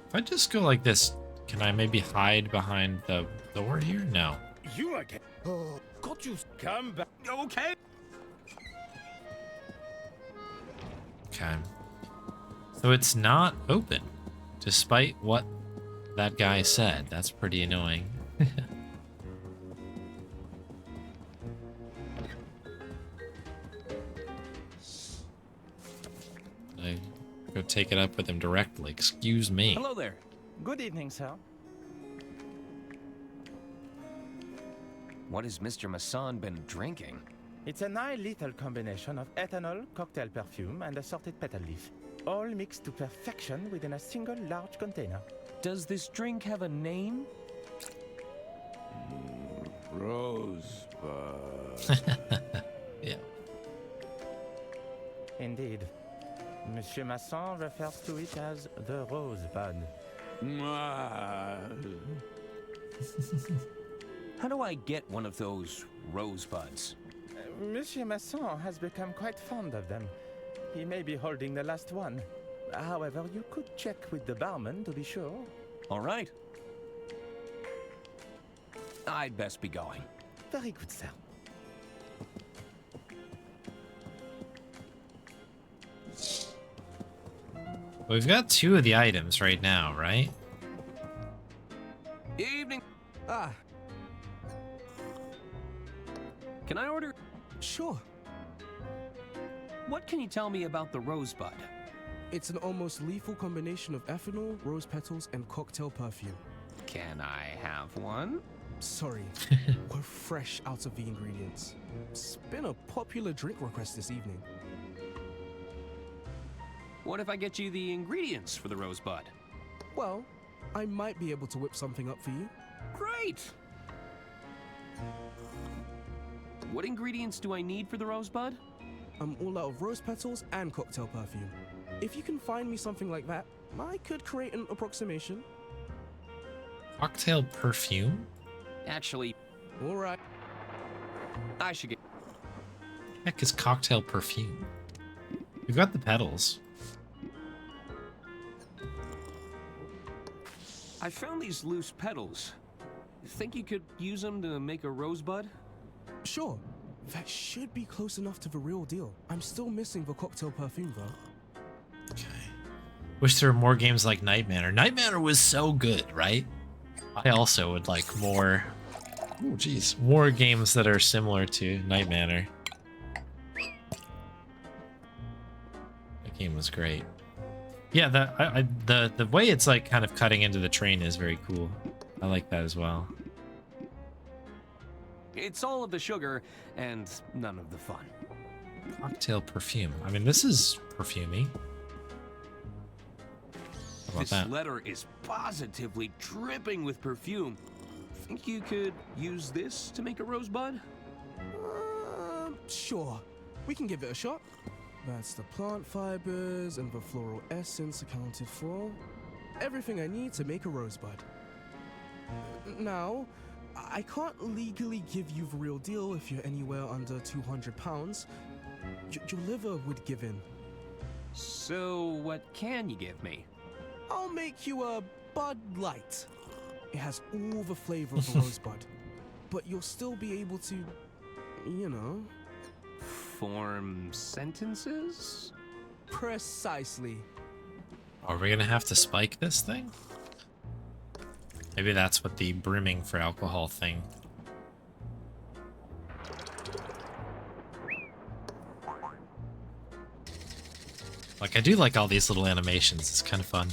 If I just go like this, can I maybe hide behind the door here? No. You again? Oh, Can't you come back? Okay. Okay. So it's not open, despite what that guy said. That's pretty annoying. I go take it up with him directly. Excuse me. Hello there. Good evening, sir. What has Mr. Masson been drinking? It's a nice lethal combination of ethanol, cocktail perfume, and assorted petal leaf, all mixed to perfection within a single large container. Does this drink have a name? Rosebud. Yeah. Indeed. Monsieur Masson refers to it as the rosebud. How do I get one of those rosebuds? Monsieur Masson has become quite fond of them. He may be holding the last one. However, you could check with the barman to be sure. All right. I'd best be going. Very good, sir. We've got 2 of the items right now, right? Evening. Ah, Can I order? sure. What can you tell me about the rosebud? It's an almost lethal combination of ethanol, rose petals, and cocktail perfume. Can I have one? Sorry, we're fresh out of the ingredients. It's been a popular drink request this evening. What if I get you the ingredients for the rosebud? Well, I might be able to whip something up for you. Great! What ingredients do I need for the rosebud? I'm all out of rose petals and cocktail perfume. If you can find me something like that, I could create an approximation. Cocktail perfume? Actually, all right. I should get... Heck is cocktail perfume? We've got the petals. I found these loose petals. Think you could use them to make a rosebud? Sure. That should be close enough to the real deal. I'm still missing the cocktail perfume, though. Okay. Wish there were more games like Night Manor. Night Manor was so good, right? I also would like more... Oh, geez. More games that are similar to Night Manor. That game was great. Yeah, the way it's like kind of cutting into the train is very cool. I like that as well. It's all of the sugar and none of the fun. Cocktail perfume. I mean, this is perfumey. How about This that? letter is positively dripping with perfume. Think you could use this to make a rosebud? Sure. We can give it a shot. That's the plant fibers and the floral essence accounted for. Everything I need to make a rosebud. Now, I can't legally give you the real deal if you're anywhere under 200 pounds. Your liver would give in. So, what can you give me? I'll make you a Bud Light. It has all the flavor of a rosebud, but you'll still be able to, you know... Form sentences? Precisely. Are we gonna have to spike this thing? Maybe that's what the brimming for alcohol thing. Like, I do like all these little animations. It's kind of fun.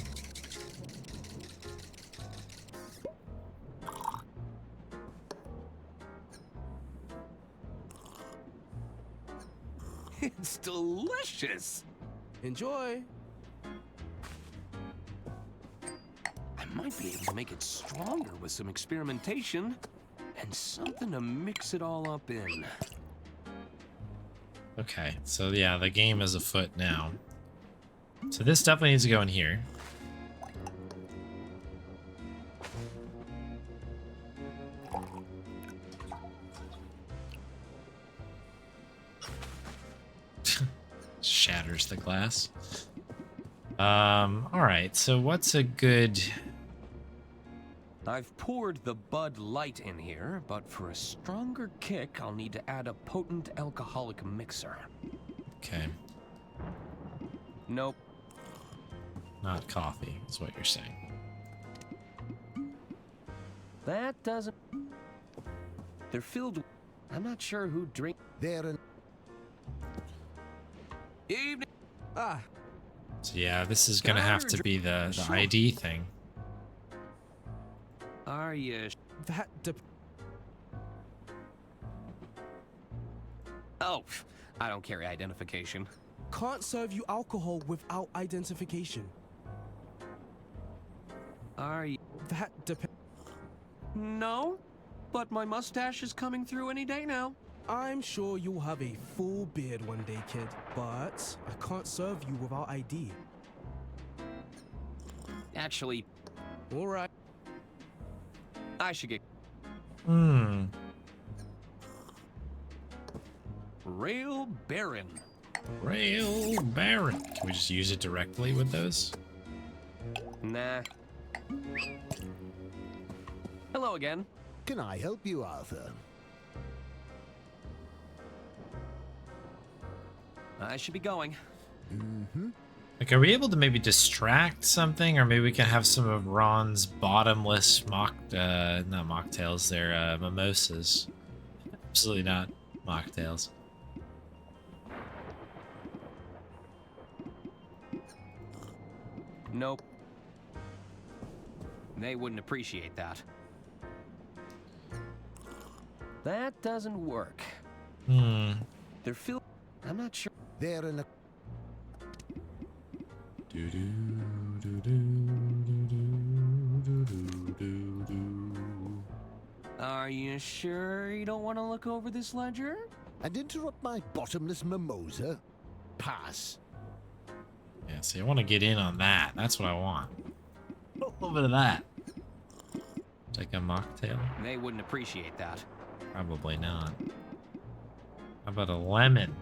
It's delicious! Enjoy! I might be able to make it stronger with some experimentation and something to mix it all up in. Okay, so yeah, the game is afoot now. So this definitely needs to go in here. Shatters the glass. Alright, so what's a good... I've poured the Bud Light in here, but for a stronger kick, I'll need to add a potent alcoholic mixer. Okay. Nope. Not coffee, is what you're saying. That doesn't... They're filled... I'm not sure who drink... They're an... Evening... Ah. So yeah, this is gonna have to be the ID thing. Are you... That Oh, I don't carry identification. Can't serve you alcohol without identification. Are you... That depends. No, but my mustache is coming through any day now. I'm sure you'll have a full beard one day, kid, but I can't serve you without ID. Actually... Alright. I should get... Rail Baron. Rail Baron. Can we just use it directly with those? Nah. Hello again. Can I help you, Arthur? I should be going. Mm-hmm. Like, are we able to maybe distract something, or maybe we can have some of Ron's bottomless not mocktails, they're mimosas. Absolutely not mocktails. Nope. They wouldn't appreciate that. That doesn't work. They're filled... I'm not sure. They're in a... Are you sure you don't want to look over this ledger? And interrupt my bottomless mimosa? Pass. Yeah, see, I want to get in on that. That's what I want. A little bit of that. Like a mocktail? They wouldn't appreciate that. Probably not. How about a lemon?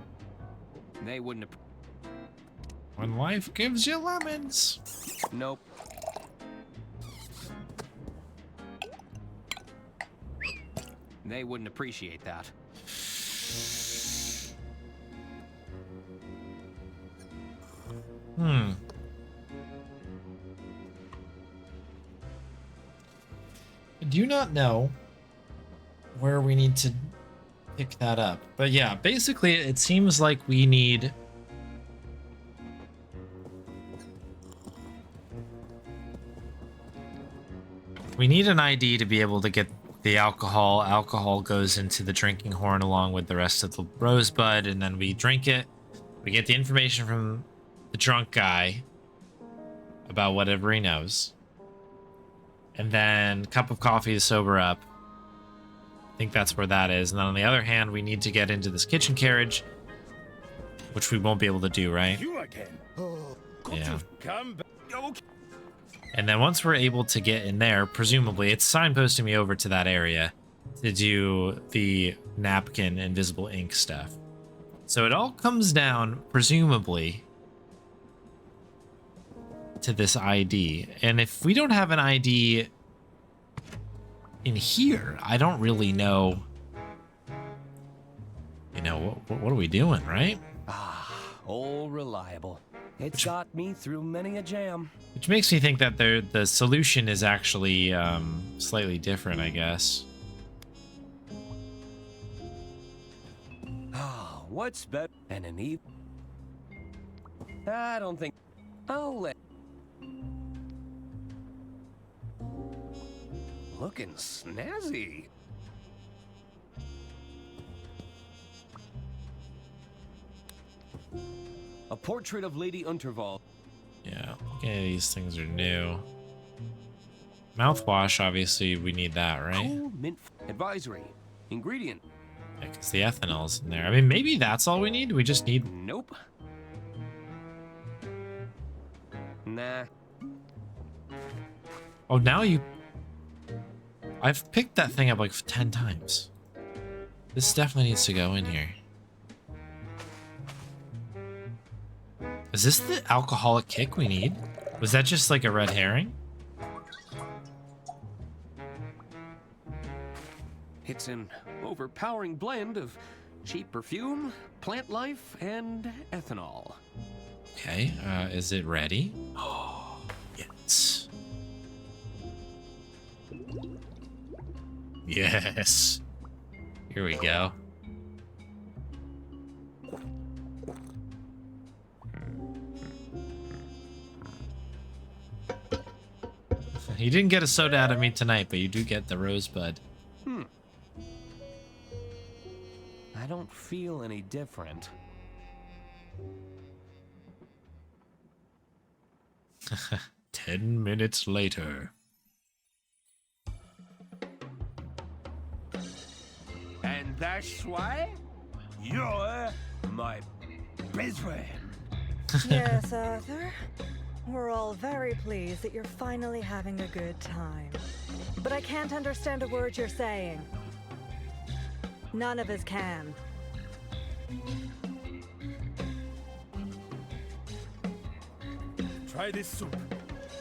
They wouldn't... When life gives you lemons. Nope. They wouldn't appreciate that. I do not know where we need to pick that up. But yeah, basically it seems like we need... We need an ID to be able to get the alcohol. Alcohol goes into the drinking horn along with the rest of the rosebud, and then we drink it. We get the information from the drunk guy about whatever he knows. And then cup of coffee to sober up. I think that's where that is. And then on the other hand, we need to get into this kitchen carriage, which we won't be able to do, right? You again? Yeah. Come back. Okay. And then once we're able to get in there, presumably it's signposting me over to that area to do the napkin invisible ink stuff. So it all comes down, presumably, to this ID. And if we don't have an ID in here, I don't really know, you know, what are we doing, right? Ah, old reliable. It's got me through many a jam. Which makes me think that the solution is actually slightly different, I guess. Ah, what's better than an eve? I don't think I'll let. Looking snazzy. A portrait of Lady Unterval. Yeah, okay, these things are new. Mouthwash, obviously, we need that, right? Cool mint advisory. Ingredient. Yeah, because the ethanol's in there. I mean, maybe that's all we need? We just need... Nope. Nah. Oh, now you... I've picked that thing up like 10 times. This definitely needs to go in here. Is this the alcoholic kick we need? Was that just like a red herring? It's an overpowering blend of cheap perfume, plant life, and ethanol. Okay, is it ready? Oh, yes. Yes. Here we go. You didn't get a soda out of me tonight, but you do get the rosebud. I don't feel any different. 10 minutes later. And that's why you're my best friend. Yes, Arthur. We're all very pleased that you're finally having a good time. But I can't understand a word you're saying. None of us can. Try this soup.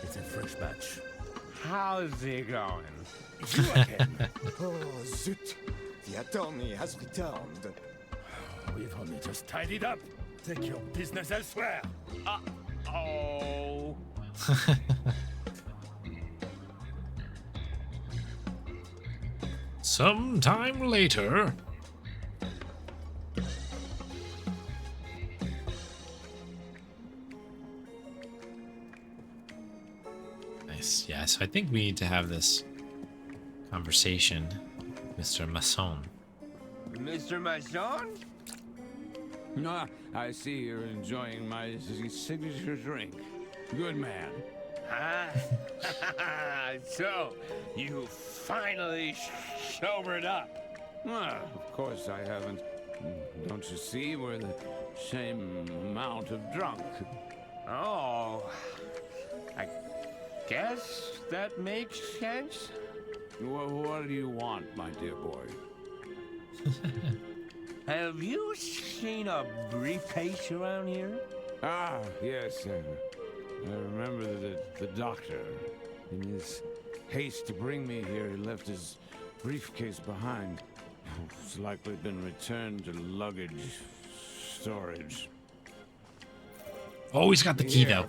It's a fresh batch. How's it going? You again? Oh, zut. The attorney has returned. We've only just tidied up. Take your business elsewhere. Oh. Sometime later. Nice. Yeah, so I think we need to have this conversation, Mr. Masson. Mr. Masson? Ah, I see you're enjoying my signature drink. Good man. So, you finally sobered up. Well, of course I haven't. Don't you see, we're the same amount of drunk. Oh, I guess that makes sense. What do you want, my dear boy? Have you seen a briefcase around here? Ah, yes. I remember the doctor. In his haste to bring me here, he left his briefcase behind. It's likely been returned to luggage storage. Oh, he's got the key, though.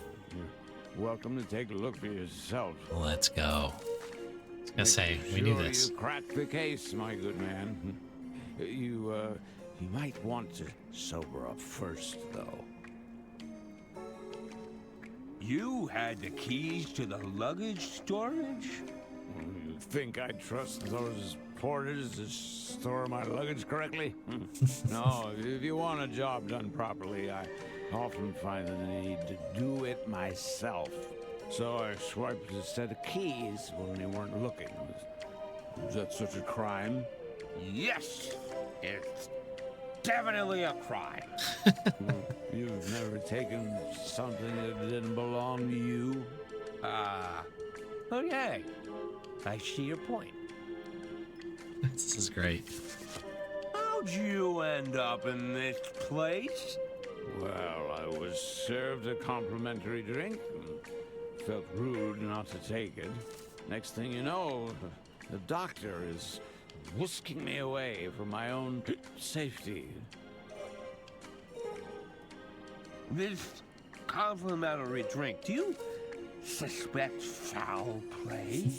You're welcome to take a look for yourself. Let's go. I was gonna say, we knew this. You cracked the case, my good man. You might want to sober up first, though. You had the keys to the luggage storage? You think I'd trust those porters to store my luggage correctly? No, if you want a job done properly, I often find the need to do it myself. So I swiped a set of keys when they weren't looking. Was that such a crime? Yes, it's definitely a crime. You've never taken something that didn't belong to you? Okay. I see your point. This is great. How'd you end up in this place? Well, I was served a complimentary drink and felt rude not to take it. Next thing you know, the doctor is whisking me away for my own safety. This complimentary drink, do you suspect foul play?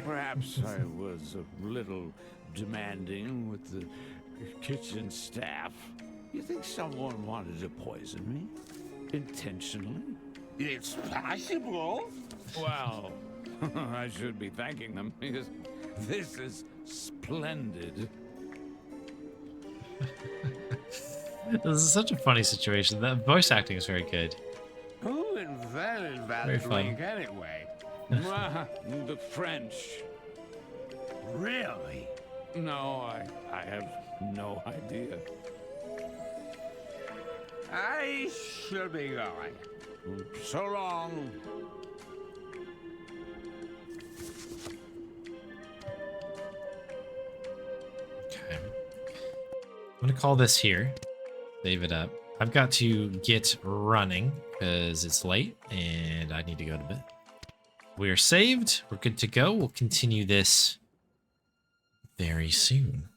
Perhaps I was a little demanding with the kitchen staff. You think someone wanted to poison me? Intentionally? It's possible. Well, I should be thanking them because this is splendid. This is such a funny situation. The voice acting is very good. Who invented that Very fun. drink anyway? The French. Really? No, I have no idea. I should be going. So long. Okay. I'm gonna call this here. Save it up. I've got to get running because it's late and I need to go to bed. We're saved. We're good to go. We'll continue this very soon.